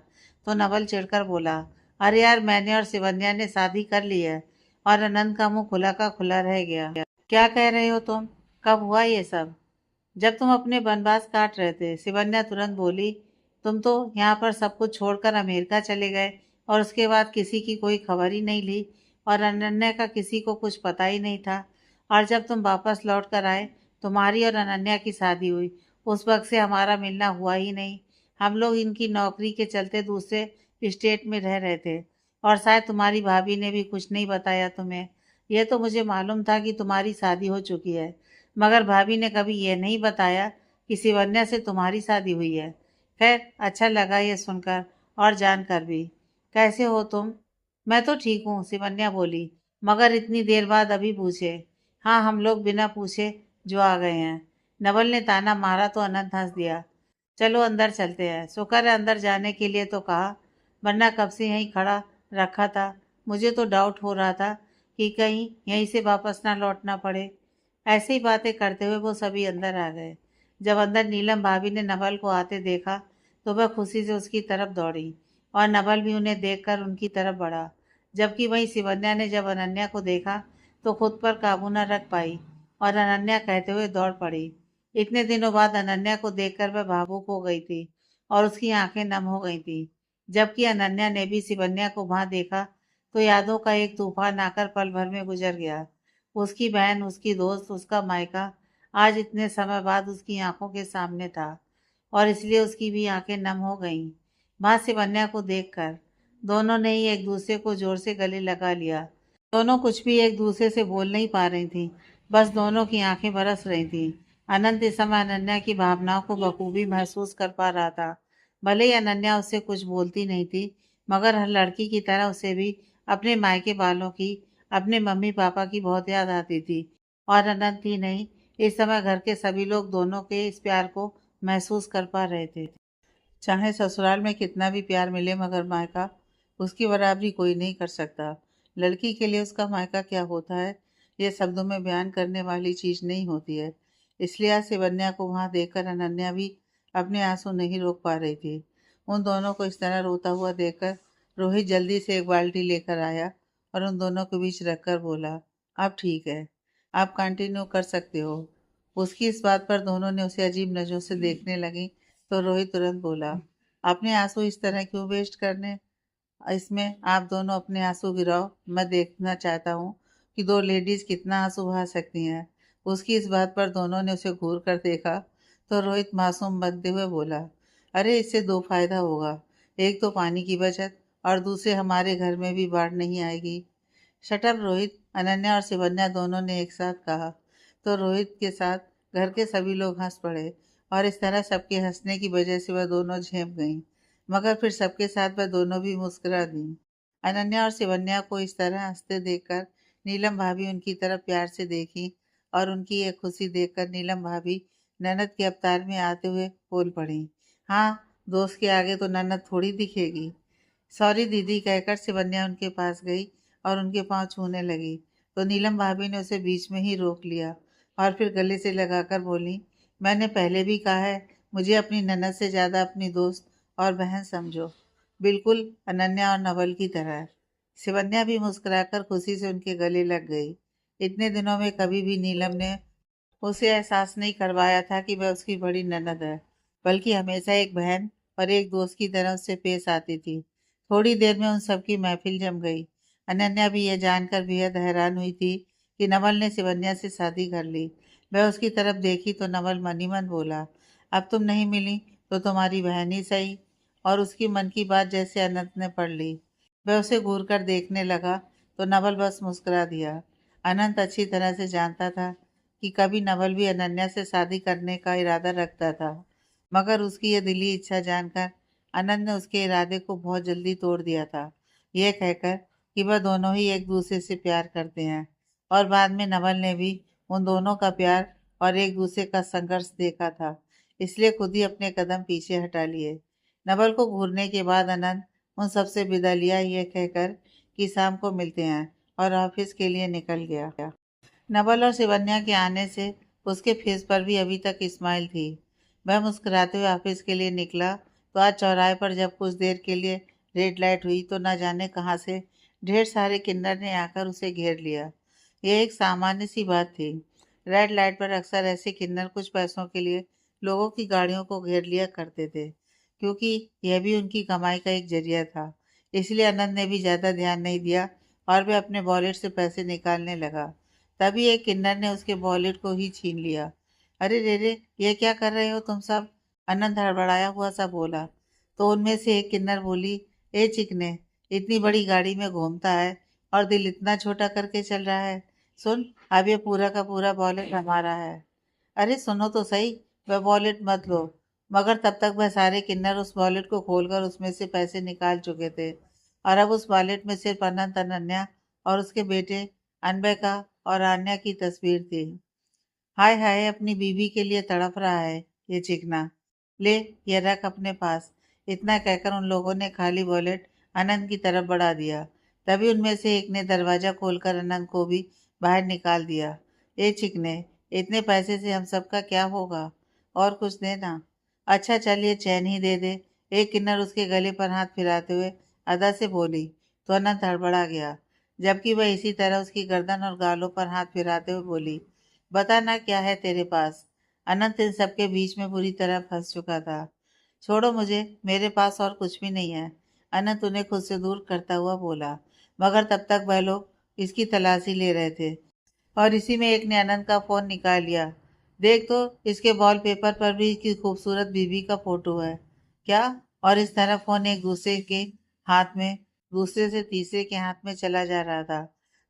तो नवल चिढ़कर बोला, अरे यार, मैंने और सिवन्या ने शादी कर ली है। और अनंत का मुंह खुला का खुला रह गया। क्या कह रहे हो तुम? कब हुआ ये सब? जब तुम अपने बनवास काट रहे थे, सिवन्या तुरंत बोली। तुम तो यहाँ पर सब कुछ छोड़कर अमेरिका चले गए और उसके बाद किसी की कोई खबर ही नहीं ली और अनन्या का किसी को कुछ पता ही नहीं था। और जब तुम वापस लौट कर आए, तुम्हारी और अनन्या की शादी हुई। उस वक्त से हमारा मिलना हुआ ही नहीं। हम लोग इनकी नौकरी के चलते दूसरे स्टेट में रह रहे थे और शायद तुम्हारी भाभी ने भी कुछ नहीं बताया तुम्हें। यह तो मुझे मालूम था कि तुम्हारी शादी हो चुकी है, मगर भाभी ने कभी ये नहीं बताया कि सिवन्या से तुम्हारी शादी हुई है। खैर, अच्छा लगा ये सुनकर और जानकर भी। कैसे हो तुम? मैं तो ठीक हूँ, सिवन्या बोली, मगर इतनी देर बाद अभी पूछे। हाँ, हम लोग बिना पूछे जो आ गए हैं। नवल ने ताना मारा तो अनंत हंस दिया। चलो अंदर चलते हैं। शुक्र है अंदर जाने के लिए तो कहा, वरना कब से यहीं खड़ा रखा था। मुझे तो डाउट हो रहा था कि कहीं यहीं से वापस ना लौटना पड़े। ऐसे ही बातें करते हुए वो सभी अंदर आ गए। जब अंदर नीलम भाभी ने नवल को आते देखा तो वह खुशी से उसकी तरफ दौड़ी और नवल भी उन्हें देखकर उनकी तरफ बढ़ा। जबकि वहीं सिवन्या ने जब अनन्या को देखा तो खुद पर काबू न रख पाई और अनन्या कहते हुए दौड़ पड़ी। इतने दिनों बाद अनन्या को देखकर वह भावुक हो गई थी और उसकी आंखें नम हो गई थी। जबकि अनन्या ने भी सिवन्या को वहां देखा तो यादों का एक तूफान आकर पल भर में गुजर गया। उसकी बहन, उसकी दोस्त, उसका मायका आज इतने समय बाद उसकी आंखों के सामने था और इसलिए उसकी भी आंखें नम हो गईं। माँ सिवन्या को देखकर दोनों ने ही एक दूसरे को जोर से गले लगा लिया। दोनों कुछ भी एक दूसरे से बोल नहीं पा रही थीं, बस दोनों की आंखें बरस रही थीं। अनंत इस समय अनन्या की भावनाओं को बखूबी महसूस कर पा रहा था। भले ही अनन्या उससे कुछ बोलती नहीं थी, मगर हर लड़की की तरह उसे भी अपने मायके वालों की, अपने मम्मी पापा की बहुत याद आती थी। और अनंत ही नहीं, इस समय घर के सभी लोग दोनों के इस प्यार को महसूस कर पा रहे थे। चाहे ससुराल में कितना भी प्यार मिले, मगर मायका उसकी बराबरी कोई नहीं कर सकता। लड़की के लिए उसका मायका क्या होता है, ये शब्दों में बयान करने वाली चीज़ नहीं होती है। इसलिए आज सिवन्या को वहां देखकर अनन्या भी अपने आंसू नहीं रोक पा रही थी। उन दोनों को इस तरह रोता हुआ देखकर रोहित जल्दी से एक बाल्टी लेकर आया और उन दोनों के बीच रखकर बोला, अब ठीक है, आप कंटिन्यू कर सकते हो। उसकी इस बात पर दोनों ने उसे अजीब नज़रों से देखने लगी। तो रोहित तुरंत बोला, अपने आंसू इस तरह क्यों वेस्ट करने? इसमें आप दोनों अपने आंसू गिराओ। मैं देखना चाहता हूँ कि दो लेडीज कितना आंसू बहा सकती हैं। उसकी इस बात पर दोनों ने उसे घूर कर देखा। तो रोहित मासूम बनते हुए बोला, अरे इससे दो फायदा होगा। एक तो पानी की बचत और दूसरे हमारे घर में भी बाढ़ नहीं आएगी। शटअप रोहित, अनन्या और शिवन्या दोनों ने एक साथ कहा। तो रोहित के साथ घर के सभी लोग हंस पड़े और इस तरह सबके हंसने की वजह से वह दोनों झेप गईं। मगर फिर सबके साथ वह दोनों भी मुस्कुरा दी। अनन्या और शिवन्या को इस तरह हंसते देखकर नीलम भाभी उनकी तरफ प्यार से देखी और उनकी ये खुशी देखकर नीलम भाभी ननद के अवतार में आते हुए बोल पड़ी, हाँ, दोस्त के आगे तो ननद थोड़ी दिखेगी। सॉरी दीदी कहकर शिवन्या उनके पास गई और उनके पांव छूने लगी। तो नीलम भाभी ने उसे बीच में ही रोक लिया और फिर गले से लगाकर बोली, मैंने पहले भी कहा है, मुझे अपनी ननद से ज़्यादा अपनी दोस्त और बहन समझो, बिल्कुल अनन्या और नवल की तरह। शिवन्या भी मुस्कुराकर खुशी से उनके गले लग गई। इतने दिनों में कभी भी नीलम ने उसे एहसास नहीं करवाया था कि वह उसकी बड़ी ननद है, बल्कि हमेशा एक बहन और एक दोस्त की तरह उससे पेश आती थी। थोड़ी देर में उन सबकी महफिल जम गई। अनन्या भी यह जानकर बेहद हैरान हुई थी कि नवल ने शिवन्या से शादी कर ली। वह उसकी तरफ देखी तो नवल मन ही मन बोला, अब तुम नहीं मिली तो तुम्हारी बहन ही सही। और उसकी मन की बात जैसे अनंत ने पढ़ ली। वह उसे घूर कर देखने लगा तो नवल बस मुस्कुरा दिया। अनंत अच्छी तरह से जानता था कि कभी नवल भी अनन्या से शादी करने का इरादा रखता था, मगर उसकी यह दिली इच्छा जानकर अनंत ने उसके इरादे को बहुत जल्दी तोड़ दिया था, यह कहकर कि वह दोनों ही एक दूसरे से प्यार करते हैं। और बाद में नवल ने भी उन दोनों का प्यार और एक दूसरे का संघर्ष देखा था, इसलिए खुद ही अपने कदम पीछे हटा लिए। नवल को घूरने के बाद अनंत उन सबसे विदा लिया, यह कहकर कि शाम को मिलते हैं, और ऑफिस के लिए निकल गया। नवल और शिवन्या के आने से उसके फेस पर भी अभी तक स्माइल थी। वह मुस्कुराते हुए ऑफिस के लिए निकला तो आज चौराहे पर जब कुछ देर के लिए रेड लाइट हुई तो न जाने कहाँ से ढेर सारे किन्नर ने आकर उसे घेर लिया। यह एक सामान्य सी बात थी। रेड लाइट पर अक्सर ऐसे किन्नर कुछ पैसों के लिए लोगों की गाड़ियों को घेर लिया करते थे, क्योंकि यह भी उनकी कमाई का एक जरिया था। इसलिए आनंद ने भी ज़्यादा ध्यान नहीं दिया और वह अपने वॉलेट से पैसे निकालने लगा। तभी एक किन्नर ने उसके वॉलेट को ही छीन लिया। अरे रे रे, ये क्या कर रहे हो तुम सब? अनंत हड़बड़ाया हुआ सा बोला। तो उनमें से एक किन्नर बोली, ए चिकने, इतनी बड़ी गाड़ी में घूमता है और दिल इतना छोटा करके चल रहा है। सुन, अब ये पूरा का पूरा वॉलेट हमारा है। अरे सुनो तो सही, वह वॉलेट मत लो। मगर तब तक वह सारे किन्नर उस वॉलेट को खोलकर उसमें से पैसे निकाल चुके थे, और अब उस वॉलेट में सिर्फ अनंत, अनन्या और उसके बेटे अनबेका और आन्या की तस्वीर थी। हाय हाय, अपनी बीवी के लिए तड़प रहा है ये चिकना। ले, ये रख अपने पास। इतना कहकर उन लोगों ने खाली वॉलेट अनंत की तरफ बढ़ा दिया। तभी उनमें से एक ने दरवाजा खोलकर अनंत को भी बाहर निकाल दिया। ए चिकने, इतने पैसे से हम सबका क्या होगा? और कुछ देना। अच्छा चल, ये चैन ही दे दे। एक किन्नर उसके गले पर हाथ फिराते हुए अदा से बोली तो अनंत हड़बड़ा गया, जबकि वह इसी तरह उसकी गर्दन और गालों पर हाथ फिराते हुए बोली, बता ना क्या है तेरे पास। अनंत इन सबके बीच में बुरी तरह फंस चुका था। छोड़ो मुझे, मेरे पास और कुछ भी नहीं है, अनंत उन्हें खुद से दूर करता हुआ बोला। मगर तब तक वह लोग इसकी तलाशी ले रहे थे, और इसी में एक ने अनंत का फोन निकाल लिया। देख तो, इसके वॉलपेपर पर भी इसकी खूबसूरत बीवी का फोटो है। क्या? और इस तरह फोन एक दूसरे के हाथ में, दूसरे से तीसरे के हाथ में चला जा रहा था।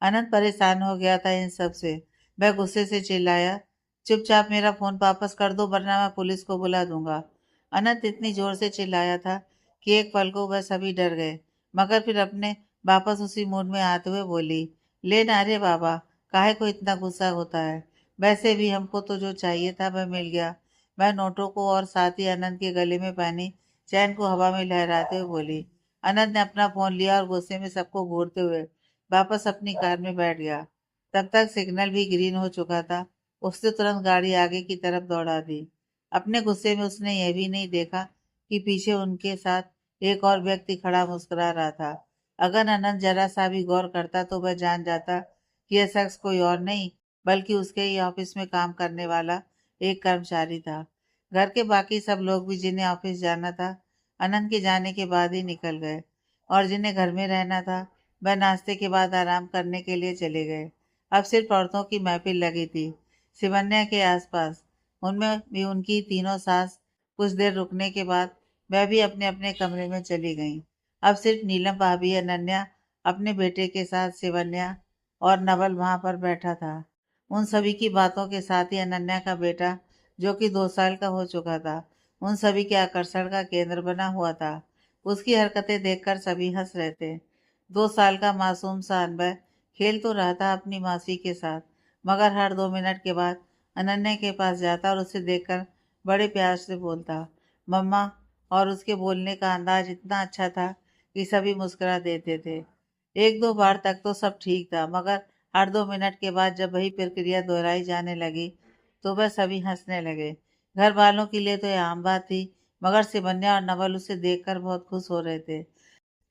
अनंत परेशान हो गया था इन सब से। वह गुस्से से चिल्लाया, चुपचाप मेरा फोन वापस कर दो वरना मैं पुलिस को बुला दूंगा। अनंत इतनी जोर से चिल्लाया था कि एक पल को वह सभी डर गए, मगर फिर अपने वापस उसी मूड में आते हुए बोली, ले ना रे बाबा, काहे को इतना गुस्सा होता है? वैसे भी हमको तो जो चाहिए था वह मिल गया। वह नोटों को और साथ ही अनंत के गले में पहनी चैन को हवा में लहराते हुए बोली। अनंत ने अपना फोन लिया और गुस्से में सबको घूरते हुए वापस अपनी कार में बैठ गया। तब तक सिग्नल भी ग्रीन हो चुका था। उसने तुरंत गाड़ी आगे की तरफ दौड़ा दी। अपने गुस्से में उसने यह भी नहीं देखा कि पीछे उनके साथ एक और व्यक्ति खड़ा मुस्कुरा रहा था। अगर अनंत जरा सा भी गौर करता तो वह जान जाता कि यह शख्स कोई और नहीं बल्कि उसके ही ऑफिस में काम करने वाला एक कर्मचारी था। घर के बाकी सब लोग भी जिन्हें ऑफिस जाना था अनंत के जाने के बाद ही निकल गए, और जिन्हें घर में रहना था वह नाश्ते के बाद आराम करने के लिए चले गए। अब सिर्फ औरतों की महफिल लगी थी सिवन्या के आसपास। उनमें भी उनकी तीनों सास। कुछ देर रुकने के बाद वह भी अपने अपने कमरे में चली गईं। अब सिर्फ नीलम भाभी, अनन्या अपने बेटे के साथ, शिवन्या और नवल वहां पर बैठा था। उन सभी की बातों के साथ ही अनन्या का बेटा, जो कि 2 साल का हो चुका था, उन सभी के आकर्षण का केंद्र बना हुआ था। उसकी हरकतें देखकर सभी हंस रहे थे। 2 साल का मासूम सा अनबय खेल तो रहा था अपनी मासी के साथ, मगर हर 2 मिनट के बाद अनन्या के पास जाता और उसे देखकर बड़े प्यार से बोलता, मम्मा। और उसके बोलने का अंदाज इतना अच्छा था कि सभी मुस्कुरा देते थे। एक दो बार तक तो सब ठीक था, मगर हर 2 मिनट के बाद जब वही प्रक्रिया दोहराई जाने लगी तो वह सभी हंसने लगे। घर वालों के लिए तो यह आम बात थी, मगर सिवन्या और नवल उसे देखकर बहुत खुश हो रहे थे।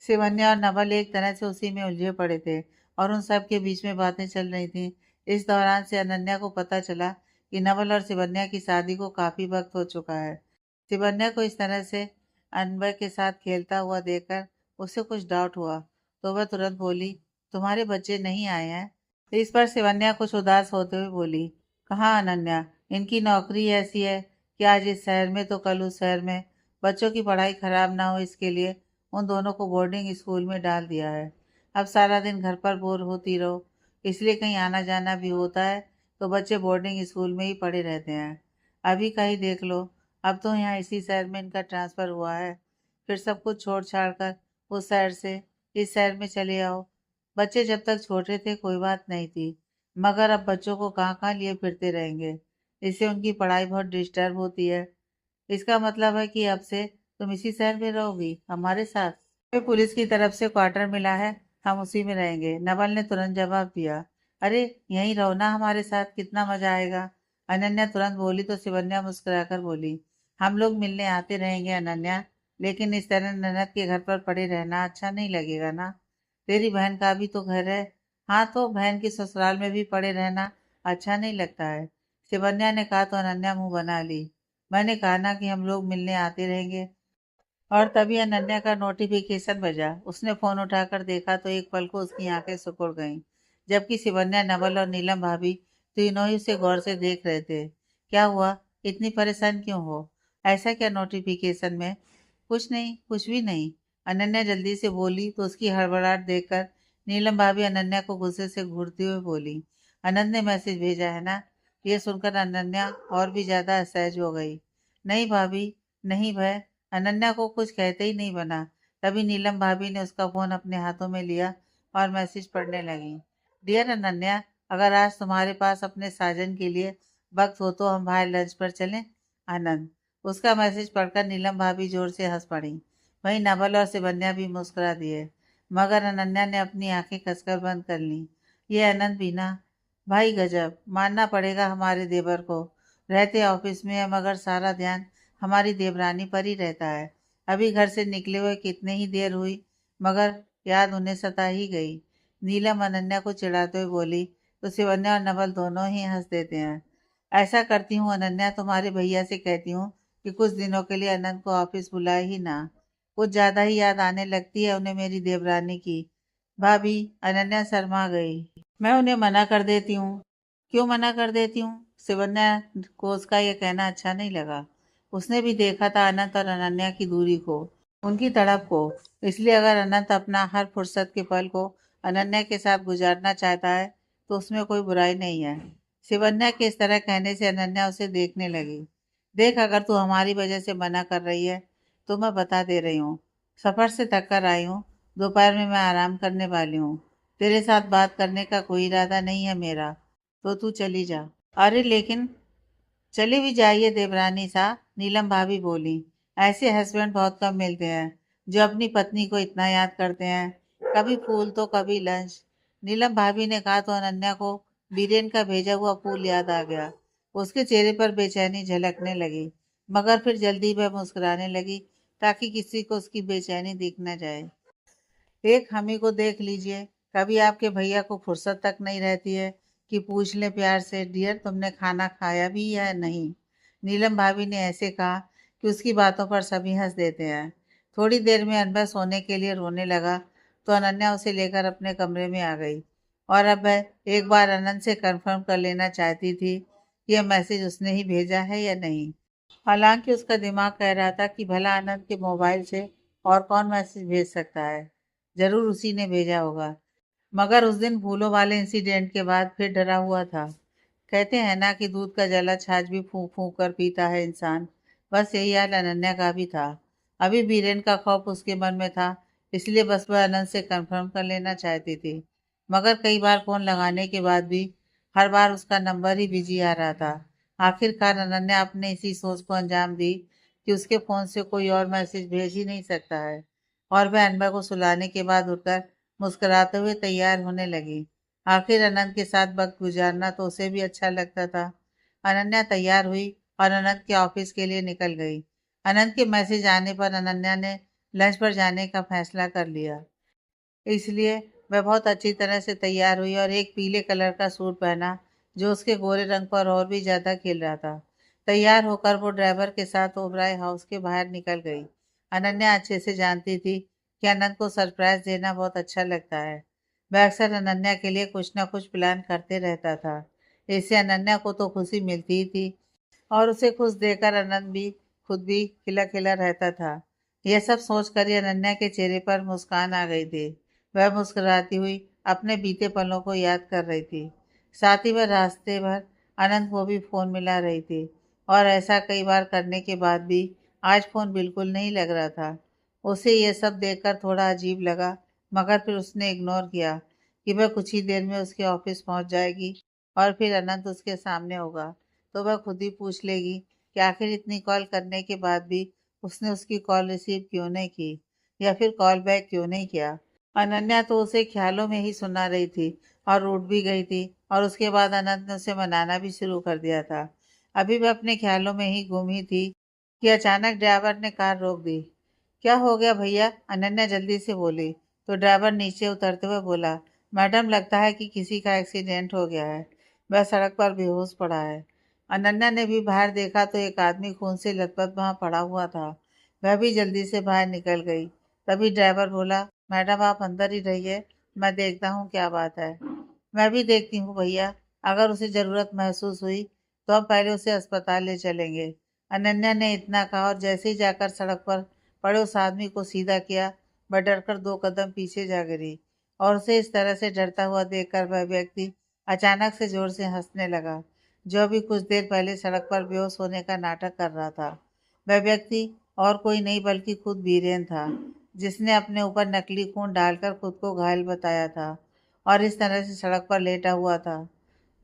सिवन्या और नवल एक तरह से उसी में उलझे पड़े थे, और उन सब के बीच में बातें चल रही थीं। इस दौरान से अनन्या को पता चला कि नवल और सिवन्या की शादी को काफी वक्त हो चुका है। सिवन्या को इस तरह से अनवर के साथ खेलता हुआ देखकर उसे कुछ डाउट हुआ तो वह तुरंत बोली, तुम्हारे बच्चे नहीं आए हैं? इस पर शिवन्या कुछ उदास होते हुए बोली, कहाँ अनन्या, इनकी नौकरी ऐसी है कि आज इस शहर में तो कल उस शहर में। बच्चों की पढ़ाई खराब ना हो इसके लिए उन दोनों को बोर्डिंग स्कूल में डाल दिया है। अब सारा दिन घर पर बोर होती रहो, इसलिए कहीं आना जाना भी होता है तो बच्चे बोर्डिंग स्कूल में ही पढ़े रहते हैं। अभी कहीं देख लो, अब तो यहाँ इसी शहर में इनका ट्रांसफ़र हुआ है, फिर सब कुछ छोड़ छाड़ कर उस शहर से इस शहर में चले आओ। बच्चे जब तक छोटे थे कोई बात नहीं थी, मगर अब बच्चों को कहाँ कहाँ लिए फिरते रहेंगे, इससे उनकी पढ़ाई बहुत डिस्टर्ब होती है। इसका मतलब है कि अब से तुम इसी शहर में रहोगी हमारे साथ? हमें पुलिस की तरफ से क्वार्टर मिला है, हम उसी में रहेंगे, नवल ने तुरंत जवाब दिया। अरे यहीं रहो ना हमारे साथ, कितना मजा आएगा। अनन्या तुरंत बोली तो शिवन्या मुस्कुराकर बोली, हम लोग मिलने आते रहेंगे अनन्या, लेकिन इस तरह ननद के घर पर पड़े रहना अच्छा नहीं लगेगा ना। तेरी बहन का भी तो घर है। हाँ तो बहन के ससुराल में भी पड़े रहना अच्छा नहीं लगता है, शिवन्या ने कहा तो अनन्या मुंह बना ली। मैंने कहा ना कि हम लोग मिलने आते रहेंगे। और तभी अनन्या का नोटिफिकेशन बजा। उसने फोन उठाकर देखा तो एक पल को उसकी आंखें सिकुड़ गईं, जबकि शिवन्या, नवल और नीलम भाभी तीनों ही उसे गौर से देख रहे थे। क्या हुआ, इतनी परेशान क्यों हो? ऐसा क्या नोटिफिकेशन में? कुछ नहीं, कुछ भी नहीं, अनन्या जल्दी से बोली तो उसकी हड़बड़ाहट देखकर नीलम भाभी अनन्या को गुस्से से घूरती हुई बोली, अनंत ने मैसेज भेजा है ना? यह सुनकर अनन्या और भी ज्यादा असहज हो गई। नहीं भाभी, नहीं भय, अनन्या को कुछ कहते ही नहीं बना। तभी नीलम भाभी ने उसका फोन अपने हाथों में लिया और मैसेज पढ़ने लगी। डियर अनन्या, अगर आज तुम्हारे पास अपने साजन के लिए वक्त हो तो हम बाहर लंच पर चलें। आनंद। उसका मैसेज पढ़कर नीलम भाभी जोर से हंस पड़ी। वहीं नवल और शिवन्या भी मुस्कुरा दिए, मगर अनन्या ने अपनी आंखें कसकर बंद कर लीं। ये अनंत भी ना, भाई गजब, मानना पड़ेगा हमारे देवर को। रहते ऑफिस में है मगर सारा ध्यान हमारी देवरानी पर ही रहता है। अभी घर से निकले हुए कितने ही देर हुई, मगर याद उन्हें सता ही गई। नीलम अनन्या को चिढ़ाते हुए बोली तो शिवन्या और नवल दोनों ही हंस देते हैं। ऐसा करती हूँ अनन्या, तुम्हारे भैया से कहती हूँ कि कुछ दिनों के लिए अनंत को ऑफिस बुलाए ही ना। कुछ ज्यादा ही याद आने लगती है उन्हें मेरी देवरानी की। भाभी, अनन्या शर्मा गई। मैं उन्हें मना कर देती हूँ। क्यों मना कर देती हूँ? शिवन्या को उसका यह कहना अच्छा नहीं लगा। उसने भी देखा था अनंत और अनन्या की दूरी को, उनकी तड़प को। इसलिए अगर अनंत अपना हर फुर्सत के पल को अनन्या के साथ गुजारना चाहता है तो उसमें कोई बुराई नहीं है। शिवन्या के इस तरह कहने से अनन्या उसे देखने लगी। देख, अगर तू हमारी वजह से मना कर रही है तो मैं बता दे रही हूँ, सफर से थक कर आई हूँ, दोपहर में मैं आराम करने वाली हूँ। तेरे साथ बात करने का कोई इरादा नहीं है मेरा, तो तू चली जा। अरे लेकिन, चले भी जाइए देवरानी सा, नीलम भाभी बोली। ऐसे हस्बैंड बहुत कम मिलते हैं जो अपनी पत्नी को इतना याद करते हैं, कभी फूल तो कभी लंच। नीलम भाभी ने कहा तो अनन्या को बीरेन का भेजा हुआ फूल याद आ गया। उसके चेहरे पर बेचैनी झलकने लगी, मगर फिर जल्दी वह मुस्कुराने लगी ताकि किसी को उसकी बेचैनी दिख न जाए। एक हमी को देख लीजिए, कभी आपके भैया को फुर्सत तक नहीं रहती है कि पूछ ले प्यार से, डियर तुमने खाना खाया भी या नहीं। नीलम भाभी ने ऐसे कहा कि उसकी बातों पर सभी हंस देते हैं। थोड़ी देर में अनबा सोने के लिए रोने लगा तो अनन्या उसे लेकर अपने कमरे में आ गई और अब वह एक बार अनंत से कंफर्म कर लेना चाहती थी कि यह मैसेज उसने ही भेजा है या नहीं। हालांकि उसका दिमाग कह रहा था कि भला आनंद के मोबाइल से और कौन मैसेज भेज सकता है, जरूर उसी ने भेजा होगा। मगर उस दिन फूलों वाले इंसिडेंट के बाद फिर डरा हुआ था। कहते हैं ना कि दूध का जला छाछ भी फूंक फूंक कर पीता है इंसान, बस यही हाल अनन्या का भी था। अभी बीरेन का खौफ उसके मन में था, इसलिए बस वह अनंत से कंफर्म कर लेना चाहती थी। मगर कई बार फोन लगाने के बाद भी हर बार उसका नंबर ही बिजी आ रहा था। आखिरकार अनन्या अपने इसी सोच को अंजाम दी कि उसके फोन से कोई और मैसेज भेज ही नहीं सकता है, और वह अनबा को सुलाने के बाद उठकर मुस्कुराते हुए तैयार होने लगी। आखिर अनंत के साथ वक्त गुजारना तो उसे भी अच्छा लगता था। अनन्या तैयार हुई और अनंत के ऑफिस के लिए निकल गई। अनंत के मैसेज आने पर अनन्या ने लंच पर जाने का फैसला कर लिया, इसलिए वह बहुत अच्छी तरह से तैयार हुई और एक पीले कलर का सूट पहना जो उसके गोरे रंग पर और भी ज्यादा खिल रहा था। तैयार होकर वो ड्राइवर के साथ ओबराय हाउस के बाहर निकल गई। अनन्या अच्छे से जानती थी कि अनंत को सरप्राइज देना बहुत अच्छा लगता है। वह अक्सर अनन्या के लिए कुछ ना कुछ प्लान करते रहता था। इससे अनन्या को तो खुशी मिलती ही थी और उसे खुश देखकर अनंत भी खुद भी खिला खिला रहता था। यह सब सोचकर ही अनन्या के चेहरे पर मुस्कान आ गई थी। वह मुस्कुराती हुई अपने बीते पलों को याद कर रही थी। साथ ही वह रास्ते भर अनंत को भी फ़ोन मिला रही थी और ऐसा कई बार करने के बाद भी आज फ़ोन बिल्कुल नहीं लग रहा था। उसे ये सब देखकर थोड़ा अजीब लगा, मगर फिर उसने इग्नोर किया कि वह कुछ ही देर में उसके ऑफिस पहुंच जाएगी और फिर अनंत उसके सामने होगा तो वह खुद ही पूछ लेगी कि आखिर इतनी कॉल करने के बाद भी उसने उसकी कॉल रिसीव क्यों नहीं की या फिर कॉल बैक क्यों नहीं किया। अनन्या तो उसे ख्यालों में ही सुना रही थी और रूठ भी गई थी और उसके बाद अनंत ने उसे मनाना भी शुरू कर दिया था। अभी वह अपने ख्यालों में ही गुम ही थी कि अचानक ड्राइवर ने कार रोक दी। क्या हो गया भैया? अनन्या जल्दी से बोली तो ड्राइवर नीचे उतरते हुए बोला, मैडम लगता है कि किसी का एक्सीडेंट हो गया है, वह सड़क पर बेहोश पड़ा है। अनन्या ने भी बाहर देखा तो एक आदमी खून से लथपथ वहां पड़ा हुआ था। वह भी जल्दी से बाहर निकल गई। तभी ड्राइवर बोला, मैडम आप अंदर ही रहिए, मैं देखता हूँ क्या बात है। मैं भी देखती हूँ भैया, अगर उसे ज़रूरत महसूस हुई तो हम पहले उसे अस्पताल ले चलेंगे। अनन्या ने इतना कहा और जैसे ही जाकर सड़क पर पड़े उस आदमी को सीधा किया, वह डरकर 2 कदम पीछे जा गिरी और उसे इस तरह से डरता हुआ देखकर वह व्यक्ति अचानक से जोर से हंसने लगा, जो अभी कुछ देर पहले सड़क पर बेहोश होने का नाटक कर रहा था। वह व्यक्ति और कोई नहीं बल्कि खुद बीरेन था, जिसने अपने ऊपर नकली खून डालकर खुद को घायल बताया था और इस तरह से सड़क पर लेटा हुआ था।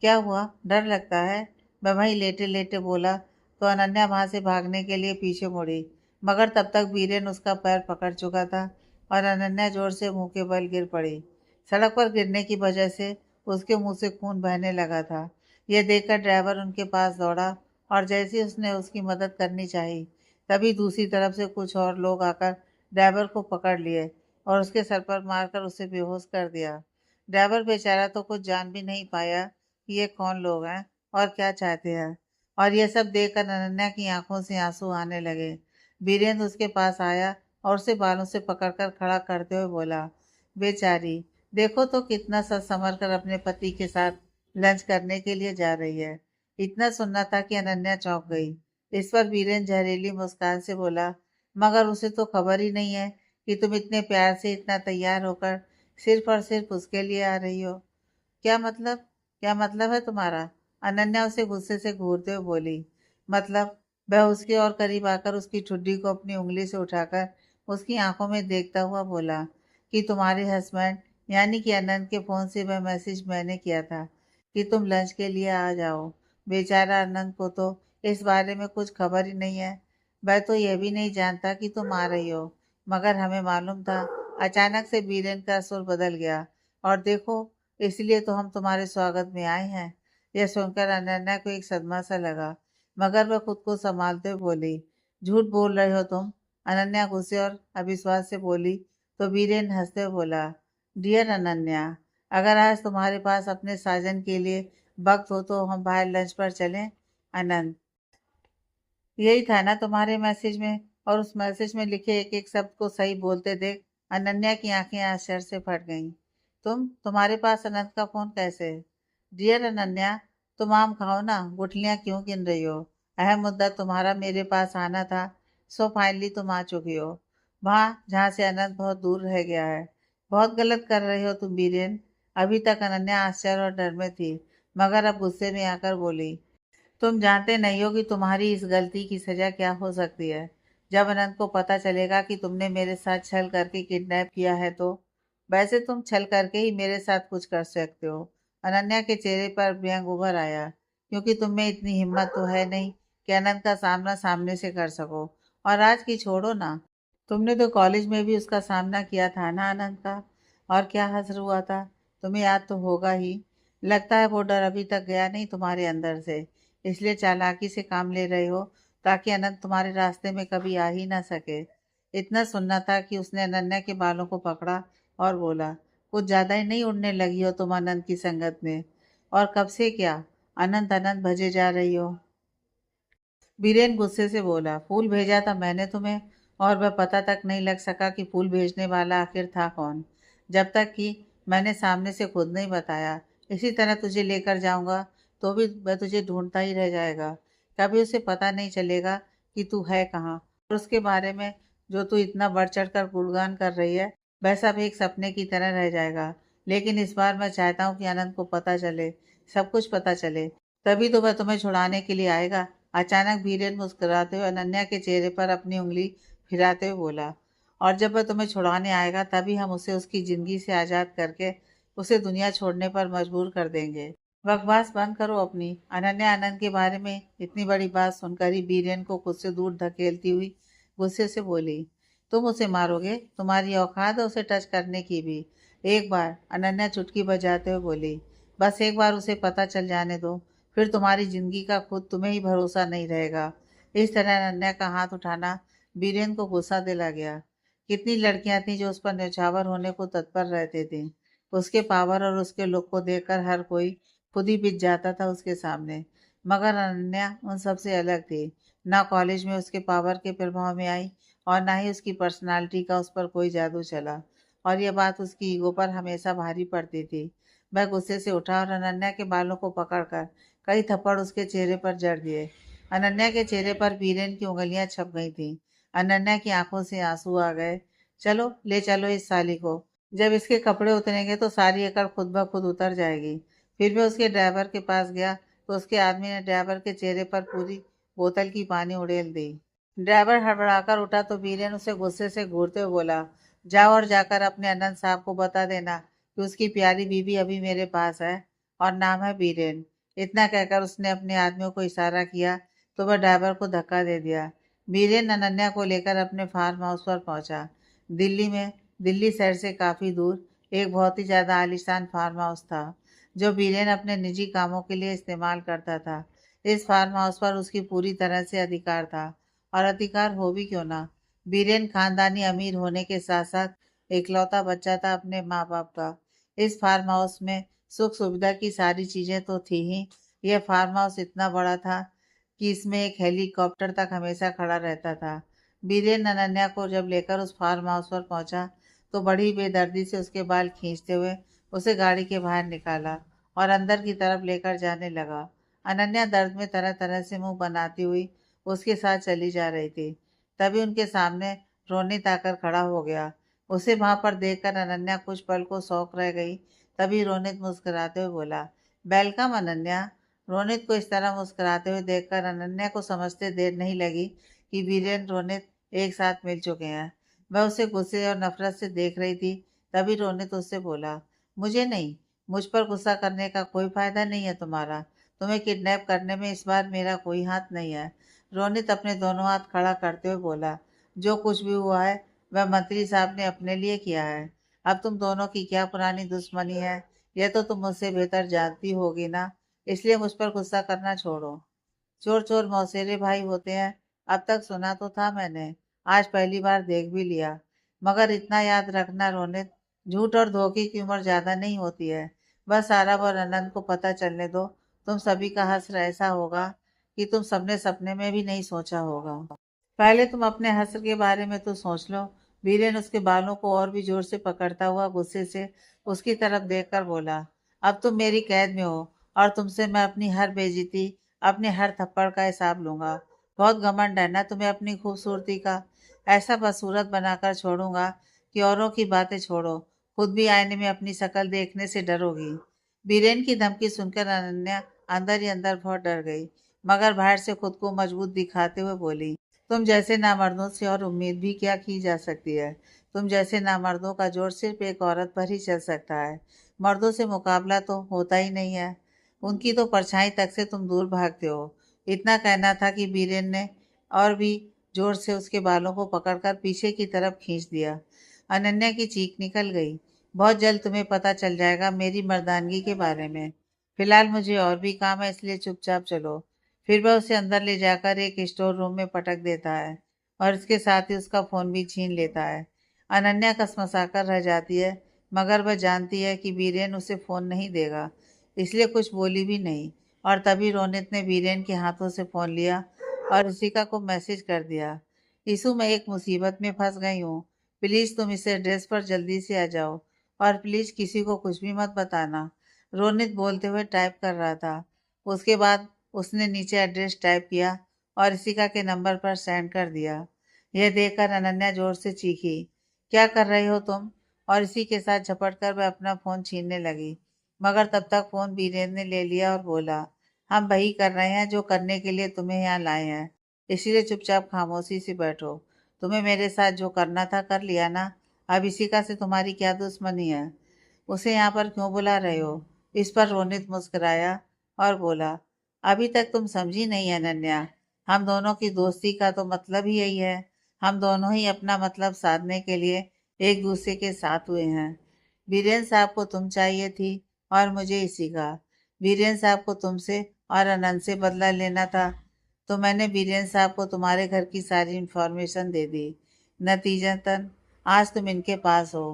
क्या हुआ, डर लगता है? वह वहीं लेटे लेटे बोला तो अनन्या वहां से भागने के लिए पीछे मुड़ी, मगर तब तक बीरेन उसका पैर पकड़ चुका था और अनन्या जोर से मुंह के बल गिर पड़ी। सड़क पर गिरने की वजह से उसके मुंह से खून बहने लगा था। यह देखकर ड्राइवर उनके पास दौड़ा और जैसे ही उसने उसकी मदद करनी चाहिए, तभी दूसरी तरफ से कुछ और लोग आकर ड्राइवर को पकड़ लिए और उसके सर पर मारकर उसे बेहोश कर दिया। ड्राइवर बेचारा तो कुछ जान भी नहीं पाया कि ये कौन लोग हैं और क्या चाहते हैं। और यह सब देखकर अनन्या की आंखों से आंसू आने लगे। वीरेंद्र उसके पास आया और उसे बालों से पकड़कर खड़ा करते हुए बोला, बेचारी, देखो तो कितना सच संवर कर अपने पति के साथ लंच करने के लिए जा रही है। इतना सुनना था कि अनन्या चौंक गई। इस पर वीरेंद्र जहरीली मुस्कान से बोला, मगर उसे तो खबर ही नहीं है कि तुम इतने प्यार से इतना तैयार होकर सिर्फ और सिर्फ उसके लिए आ रही हो। क्या मतलब? क्या मतलब है तुम्हारा? अनन्या उसे गुस्से से घूरते हुए बोली। मतलब? वह उसके और करीब आकर उसकी ठुड्डी को अपनी उंगली से उठाकर उसकी आंखों में देखता हुआ बोला कि तुम्हारे हस्बैंड यानी कि अनंत के फ़ोन से वह मैसेज मैंने किया था कि तुम लंच के लिए आ जाओ। बेचारा अनंत को तो इस बारे में कुछ खबर ही नहीं है। वह तो यह भी नहीं जानता कि तुम आ रही हो, मगर हमें मालूम था। अचानक से बीरेन का सुर बदल गया और देखो, इसलिए तो हम तुम्हारे स्वागत में आए हैं। यह सुनकर अनन्या को एक सदमा सा लगा, मगर वह खुद को संभालते हुए बोली, झूठ बोल रहे हो तुम। अनन्या गुस्से और अविश्वास से बोली तो वीरेन हंसते हुए बोला, डियर अनन्या, अगर आज तुम्हारे पास अपने साजन के लिए वक्त हो तो हम बाहर लंच पर चलें। अनंत, यही था ना तुम्हारे मैसेज में? और उस मैसेज में लिखे एक एक शब्द को सही बोलते देख अनन्या की आंखें आश्चर्य से फट गईं। तुम्हारे पास अनंत का फोन कैसे? डियर अनन्या, तुम आम खाओ ना, गुठलियां क्यों गिन रही हो? अहम मुद्दा तुम्हारा मेरे पास आना था, सो फाइनली तुम आ चुकी हो, वहाँ जहाँ से अनंत बहुत दूर रह गया है। बहुत गलत कर रहे हो तुम बीरेन। अभी तक अनन्या आश्चर्य और डर में थी, मगर अब गुस्से में आकर बोली, तुम जानते नहीं हो कि तुम्हारी इस गलती की सजा क्या हो सकती है। जब अनंत को पता चलेगा कि तुमने मेरे साथ छल करके किडनैप किया है तो वैसे तुम छल करके ही मेरे साथ कुछ कर सकते हो। अनन्या के चेहरे पर व्यंग उभर आया, क्योंकि तुम में इतनी हिम्मत तो है नहीं कि अनंत का सामना सामने से कर सको। और आज की छोड़ो ना, तुमने तो कॉलेज में भी उसका सामना किया था ना अनंत का, और क्या हश्र हुआ था? तुम्हें याद तो होगा ही। लगता है वो डर अभी तक गया नहीं तुम्हारे अंदर से, इसलिए चालाकी से काम ले रहे हो ताकि अनंत तुम्हारे रास्ते में कभी आ ही ना सके। इतना सुनना था कि उसने अनन्या के बालों को पकड़ा और बोला, कुछ ज़्यादा ही नहीं उड़ने लगी हो तुम अनंत की संगत में? और कब से क्या अनंत अनंत भजे जा रही हो? बीरेन गुस्से से बोला, फूल भेजा था मैंने तुम्हें और वह पता तक नहीं लग सका कि फूल भेजने वाला आखिर था कौन, जब तक कि मैंने सामने से खुद नहीं बताया। इसी तरह तुझे लेकर जाऊंगा तो भी वह तुझे ढूंढता ही रह जाएगा। कभी उसे पता नहीं चलेगा कि तू है कहाँ, और उसके बारे में जो तू इतना बढ़ चढ़ कर गुणगान कर रही है वह सब एक सपने की तरह रह जाएगा। लेकिन इस बार मैं चाहता हूँ कि आनंद को पता चले, सब कुछ पता चले, तभी तो वह तुम्हें छुड़ाने के लिए आएगा। अचानक बीरेन मुस्कुराते हुए अनन्या के चेहरे पर अपनी उंगली फिराते हुए बोला, और जब वह तुम्हें छुड़ाने आएगा तभी हम उसे उसकी जिंदगी से आज़ाद करके उसे दुनिया छोड़ने पर मजबूर कर देंगे। बकवास बंद करो अपनी। अनन्या आनंद के बारे में इतनी बड़ी बात सुनकर ही बीरेन को खुद से दूर धकेलती हुई गुस्से से बोली, तुम उसे मारोगे? तुम्हारी औकात है उसे टच करने की भी? एक बार, अनन्या चुटकी बजाते हुए बोली, बस एक बार उसे पता चल जाने दो, फिर तुम्हारी जिंदगी का खुद तुम्हें ही भरोसा नहीं रहेगा। इस तरह अनन्या का हाथ उठाना बीरेन को गुस्सा दिला गया। कितनी लड़कियां थीं जो उस पर न्यौछावर होने को तत्पर रहती थीं। उसके पावर और उसके लुक को देखकर हर कोई खुद ही पिट जाता था उसके सामने। मगर अनन्या उन सबसे अलग थी। ना कॉलेज में उसके पावर के प्रभाव में आई और ना ही उसकी पर्सनालिटी का उस पर कोई जादू चला, और यह बात उसकी ईगो पर हमेशा भारी पड़ती थी। वह गुस्से से उठा और अनन्या के बालों को पकड़कर कई थप्पड़ उसके चेहरे पर जड़ दिए। अनन्या के चेहरे पर बीरेन की उंगलियां छप गई थीं। अनन्या की आंखों से आंसू आ गए। चलो ले चलो इस साली को, जब इसके कपड़े उतरेंगे तो सारी अकड़ खुद ब खुद उतर जाएगी। फिर भी उसके ड्राइवर के पास गया तो उसके आदमी ने ड्राइवर के चेहरे पर पूरी बोतल की पानी उड़ेल दी। ड्राइवर हड़बड़ाकर उठा तो बीरेन उसे गुस्से से घूरते हुए बोला, जाओ और जाकर अपने अनंत साहब को बता देना कि उसकी प्यारी बीबी अभी मेरे पास है और नाम है बीरेन। इतना कहकर उसने अपने आदमियों को इशारा किया तो वह ड्राइवर को धक्का दे दिया। बीरेन अनन्या को लेकर अपने फार्म हाउस पर पहुंचा। दिल्ली में, दिल्ली शहर से काफ़ी दूर एक बहुत ही ज़्यादा आलीशान फार्म हाउस था जो बीरेन अपने निजी कामों के लिए इस्तेमाल करता था। इस फार्म हाउस पर उसकी पूरी तरह से अधिकार था, और अधिकार हो भी क्यों ना। बीरेन खानदानी अमीर होने के साथ साथ इकलौता बच्चा था अपने माँ बाप का। इस फार्म हाउस में सुख सुविधा की सारी चीज़ें तो थी ही, यह फार्म हाउस इतना बड़ा था कि इसमें एक हेलीकॉप्टर तक हमेशा खड़ा रहता था। बीरेन अनन्या को जब लेकर उस फार्म हाउस पर पहुंचा तो बड़ी बेदर्दी से उसके बाल खींचते हुए उसे गाड़ी के बाहर निकाला और अंदर की तरफ लेकर जाने लगा। अनन्या दर्द में तरह तरह से मुंह बनाती हुई उसके साथ चली जा रही थी। तभी उनके सामने रोनित आकर खड़ा हो गया। उसे वहां पर देखकर अनन्या कुछ पल को शौक रह गई। तभी रोनित मुस्कुराते हुए बोला, वेलकम अनन्या। रोनित को इस तरह मुस्कुराते हुए देखकर अनन्या को समझते देर नहीं लगी कि वीरेन रोनित एक साथ मिल चुके हैं। वह उसे गुस्से और नफरत से देख रही थी। तभी रोनित उससे बोला, मुझे नहीं, मुझ पर गुस्सा करने का कोई फायदा नहीं है तुम्हारा। तुम्हें किडनैप करने में इस बार मेरा कोई हाथ नहीं है। रोनित अपने दोनों हाथ खड़ा करते हुए बोला, जो कुछ भी हुआ है वह मंत्री साहब ने अपने लिए किया है। अब तुम दोनों की क्या पुरानी दुश्मनी है यह तो तुम मुझसे बेहतर जानती होगी ना, इसलिए मुझ पर गुस्सा करना छोड़ो। चोर चोर मौसेरे भाई होते हैं, अब तक सुना तो था मैंने, आज पहली बार देख भी लिया। मगर इतना याद रखना रोनित, झूठ और धोखे की उम्र ज्यादा नहीं होती है। बस आरव और अनंत को पता चलने दो, तुम सभी का हश्र ऐसा होगा कि तुम सबने सपने में भी नहीं सोचा होगा। पहले तुम अपने हश्र के बारे में तो सोच लो। वीरेन उसके बालों को और भी जोर से पकड़ता हुआ गुस्से से उसकी तरफ देखकर बोला, अब तुम मेरी कैद में हो और तुमसे मैं अपनी हर बेइज्जती, अपने हर थप्पड़ का हिसाब लूंगा। बहुत घमंड है ना तुम्हें अपनी खूबसूरती का। ऐसा बदसूरत बनाकर छोड़ूंगा कि औरों की बातें छोड़ो, खुद भी आईने में अपनी शक्ल देखने से डरोगी। बीरेन की धमकी सुनकर अनन्या अंदर ही अंदर बहुत डर गई, मगर बाहर से खुद को मजबूत दिखाते हुए बोली, तुम जैसे नामर्दों से और उम्मीद भी क्या की जा सकती है। तुम जैसे नामर्दों का जोर सिर्फ एक औरत पर ही चल सकता है। मर्दों से मुकाबला तो होता ही नहीं है, उनकी तो परछाई तक से तुम दूर भागते हो। इतना कहना था कि बीरेन ने और भी जोर से उसके बालों को पकड़कर पीछे की तरफ खींच दिया। अनन्या की चीख निकल गई, बहुत जल्द तुम्हें पता चल जाएगा मेरी मर्दानगी के बारे में। फिलहाल मुझे और भी काम है, इसलिए चुपचाप चलो। फिर वह उसे अंदर ले जाकर एक स्टोर रूम में पटक देता है और इसके साथ ही उसका फोन भी छीन लेता है। अनन्या कसमसाकर रह जाती है, मगर वह जानती है कि बीरेन उसे फोन नहीं देगा, इसलिए कुछ बोली भी नहीं। और तभी रोनित ने बीरेन के हाथों से फोन लिया और ऋषिका को मैसेज कर दिया, यीशु, मैं एक मुसीबत में फंस गई हूँ। प्लीज़ तुम इस एड्रेस पर जल्दी से आ जाओ और प्लीज़ किसी को कुछ भी मत बताना। रोनित बोलते हुए टाइप कर रहा था। उसके बाद उसने नीचे एड्रेस टाइप किया और इशिका के नंबर पर सेंड कर दिया। यह देखकर अनन्या जोर से चीखी, क्या कर रही हो तुम? और इसी के साथ झपट कर वह अपना फ़ोन छीनने लगी। मगर तब तक फ़ोन वीरेंद्र ने ले लिया और बोला, हम वही कर रहे हैं जो करने के लिए तुम्हें यहाँ लाए हैं, इसलिए चुपचाप खामोशी से बैठो। तुम्हें मेरे साथ जो करना था कर लिया ना, अब इशिका से तुम्हारी क्या दुश्मनी है? उसे यहाँ पर क्यों बुला रहे हो? इस पर रोनित मुस्कुराया और बोला, अभी तक तुम समझी नहीं अनन्या। हम दोनों की दोस्ती का तो मतलब ही यही है। हम दोनों ही अपना मतलब साधने के लिए एक दूसरे के साथ हुए हैं। वीरेंद्र साहब को तुम चाहिए थी और मुझे इशिका। वीरेंद्र साहब को तुमसे और अनंत से बदला लेना था, तो मैंने वीरेंद्र साहब को तुम्हारे घर की सारी इन्फॉर्मेशन दे दी। नतीजतन आज तुम इनके पास हो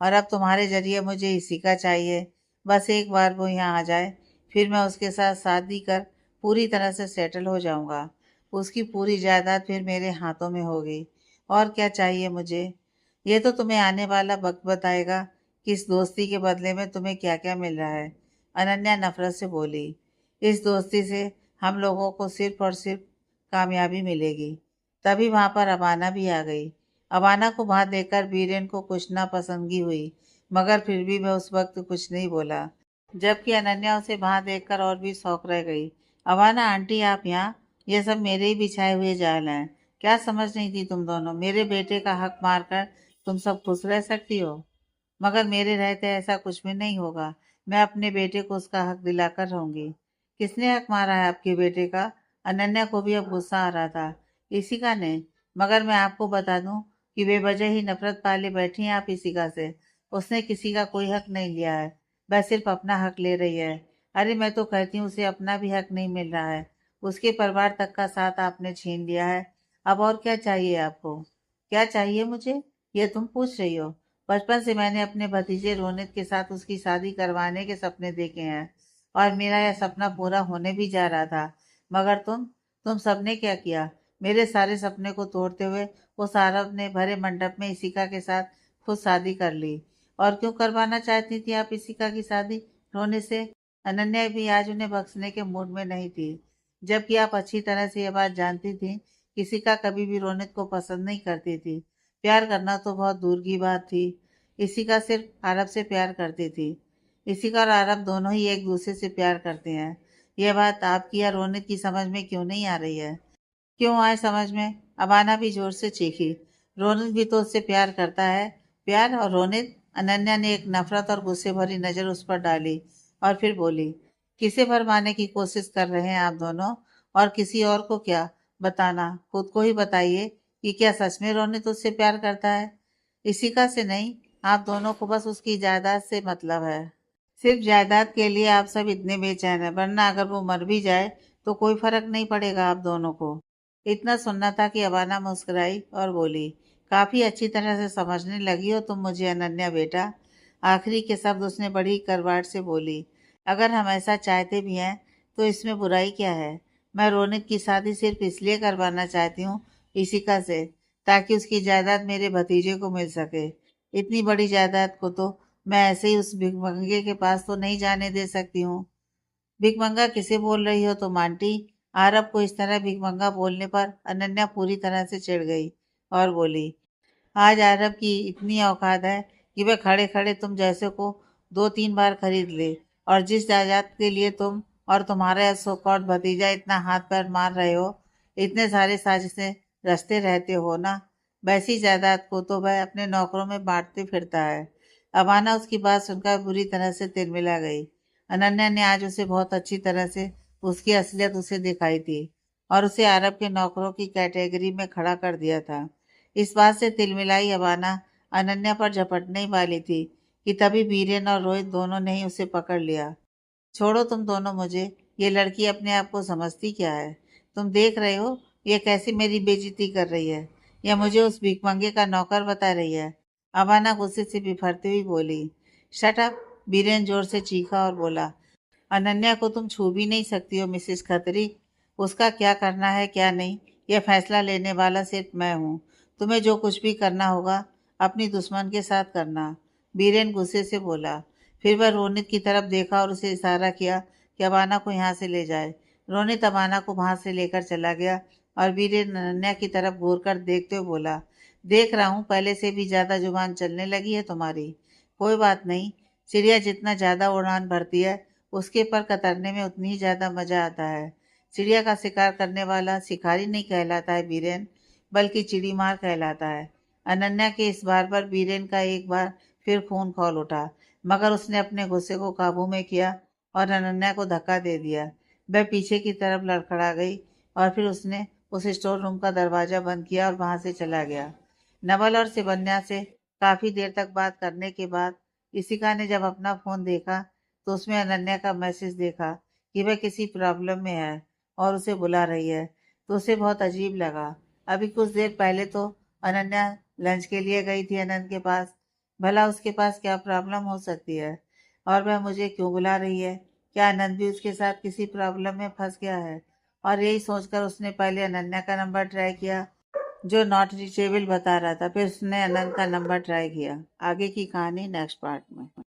और अब तुम्हारे जरिए मुझे इसी का चाहिए। बस एक बार वो यहाँ आ जाए, फिर मैं उसके साथ शादी कर पूरी तरह से सेटल हो जाऊँगा। उसकी पूरी जायदाद फिर मेरे हाथों में होगी। और क्या चाहिए मुझे? ये तो तुम्हें आने वाला वक्त बताएगा कि इस दोस्ती के बदले में तुम्हें क्या क्या मिल रहा है। अनन्या नफरत से बोली, इस दोस्ती से हम लोगों को सिर्फ और सिर्फ कामयाबी मिलेगी। तभी वहां पर अबाना भी आ गई। अबाना को वहां देखकर बीरेन को कुछ नापसंदगी हुई, मगर फिर भी वह उस वक्त कुछ नहीं बोला, जबकि अनन्या उसे वहां देखकर और भी शौक रह गई। अबाना आंटी, आप यहाँ? ये सब मेरे ही बिछाए हुए जाल हैं। क्या समझ नहीं थी तुम दोनों? मेरे बेटे का हक मारकर तुम सब खुश रह सकती हो, मगर मेरे रहते ऐसा कुछ भी नहीं होगा। मैं अपने बेटे को उसका हक दिलाकर रहूंगी। किसने हक मारा है आपके बेटे का? अनन्या को भी अब गुस्सा आ रहा था। इशिका ने। मगर मैं आपको बता दूं कि बेवजह ही नफरत पाले बैठी हैं आप इशिका से। उसने किसी का कोई हक नहीं लिया है, वह सिर्फ अपना हक ले रही है। अरे मैं तो कहती हूँ उसे अपना भी हक नहीं मिल रहा है। उसके परिवार तक का साथ आपने छीन लिया है। अब और क्या चाहिए आपको? क्या चाहिए मुझे, ये तुम पूछ रही हो? बचपन से मैंने अपने भतीजे रोनित के साथ उसकी शादी करवाने के सपने देखे हैं और मेरा यह सपना पूरा होने भी जा रहा था। मगर तुम सबने क्या किया? मेरे सारे सपने को तोड़ते हुए उस आरव ने भरे मंडप में इशिका के साथ खुद शादी कर ली। और क्यों करवाना चाहती थी आप इशिका की शादी रोनित से? अनन्या भी आज उन्हें बख्शने के मूड में नहीं थी, जबकि आप अच्छी तरह से यह बात जानती थी कि इशिका कभी भी रोनित को पसंद नहीं करती थी। प्यार करना तो बहुत दूर की बात थी। इशिका सिर्फ आरब से प्यार करती थी। इशिका और आरब दोनों ही एक दूसरे से प्यार करते हैं। यह बात आपकी या रोनित की समझ में क्यों नहीं आ रही है? क्यों आए समझ में? अबाना भी जोर से चीखी, रोनित भी तो उससे प्यार करता है। प्यार और रोनित? अनन्या ने एक नफरत और गुस्से भरी नजर उस पर डाली और फिर बोली, किसे भरमाने की कोशिश कर रहे हैं आप दोनों? और किसी और को क्या? बताना, खुद को ही बताइए कि क्या सच में रोनित उससे प्यार करता है? इशिका से नहीं। आप दोनों को बस उसकी जायदाद से मतलब है। सिर्फ जायदाद के लिए आप सब इतने बेचैन हैं, वरना अगर वो मर भी जाए तो कोई फर्क नहीं पड़ेगा आप दोनों को। इतना सुनना था कि अबाना मुस्कुराई और बोली, काफी अच्छी तरह से समझने लगी हो तुम मुझे अनन्या बेटा। आखिरी के शब्द उसने बड़ी करवाट से बोली, अगर हम ऐसा चाहते भी हैं तो इसमें बुराई क्या है? मैं रोनित की शादी सिर्फ इसलिए करवाना चाहती हूँ इशिका से, ताकि उसकी जायदाद मेरे भतीजे को मिल सके। इतनी बड़ी जायदाद को तो मैं ऐसे ही उस भिखमंगे के पास तो नहीं जाने दे सकती हूँ। भिखमंगा किसे बोल रही हो तुम आंटी? आरब को इस तरह भिखमंगा बोलने पर अनन्या पूरी तरह से चिढ़ गई और बोली, आज आरब की इतनी औकात है कि वह खड़े खड़े तुम जैसे को 2-3 बार खरीद ले। और जिस जायदाद के लिए तुम और तुम्हारा सो-कॉल्ड भतीजा इतना हाथ पैर मार रहे हो, इतने सारे साजिशें रचते रहते हो ना, वैसी जायदाद को तो वह अपने नौकरों में बांटते फिरता है। अबाना उसकी बात सुनकर बुरी तरह से तिलमिला गई। अनन्या ने आज उसे बहुत अच्छी तरह से उसकी असलियत उसे दिखाई थी और उसे अरब के नौकरों की कैटेगरी में खड़ा कर दिया था। इस बात से तिलमिलाई अबाना अनन्या पर झपटने ही वाली थी कि तभी बीरेन और रोहित दोनों ने ही उसे पकड़ लिया। छोड़ो तुम दोनों मुझे। ये लड़की अपने आप को समझती क्या है? तुम देख रहे हो ये कैसे मेरी बेइज्जती कर रही है, या मुझे उस भिखमंगे का नौकर बता रही है? अबाना गुस्से से बिफरती हुई बोली। Shut up! बीरेन जोर से चीखा और बोला, अनन्या को तुम छू भी नहीं सकती हो मिसेस खत्री। उसका क्या करना है क्या नहीं, यह फैसला लेने वाला सिर्फ मैं हूँ। तुम्हें जो कुछ भी करना होगा अपनी दुश्मन के साथ करना। बीरेन गुस्से से बोला। फिर वह रोनित की तरफ देखा और उसे इशारा किया कि अबाना को यहाँ से ले जाए। रोनित अबाना को वहां से लेकर चला गया और बीरेन अनन्या की तरफ घूर कर देखते हुए बोला, देख रहा हूँ पहले से भी ज्यादा जुबान चलने लगी है तुम्हारी। कोई बात नहीं, चिड़िया जितना ज्यादा उड़ान भरती है उसके पर कतरने में उतनी ही ज्यादा मजा आता है। चिड़िया का शिकार करने वाला शिकारी नहीं कहलाता है बीरेन, बल्कि चिड़ीमार कहलाता है। अनन्या के इस बार पर बीरेन का एक बार फिर खून खौल उठा, मगर उसने अपने गुस्से को काबू में किया और अनन्या को धक्का दे दिया। वह पीछे की तरफ लड़खड़ा गई और फिर उसने उस स्टोर रूम का दरवाजा बंद किया और वहां से चला गया। नवल और शिवन्या से काफी देर तक बात करने के बाद इशिका ने जब अपना फोन देखा तो उसमें अनन्या का मैसेज देखा कि वह किसी प्रॉब्लम में है और उसे बुला रही है, तो उसे बहुत अजीब लगा। अभी कुछ देर पहले तो अनन्या लंच के लिए गई थी आनंद के पास। भला उसके पास क्या प्रॉब्लम हो सकती है और वह मुझे क्यों बुला रही है? क्या आनंद भी उसके साथ किसी प्रॉब्लम में फंस गया है? और यही सोचकर उसने पहले अनन्या का नंबर ट्राई किया जो नॉट रीचेबल बता रहा था। फिर उसने आनंद का नंबर ट्राई किया। आगे की कहानी नेक्स्ट पार्ट में।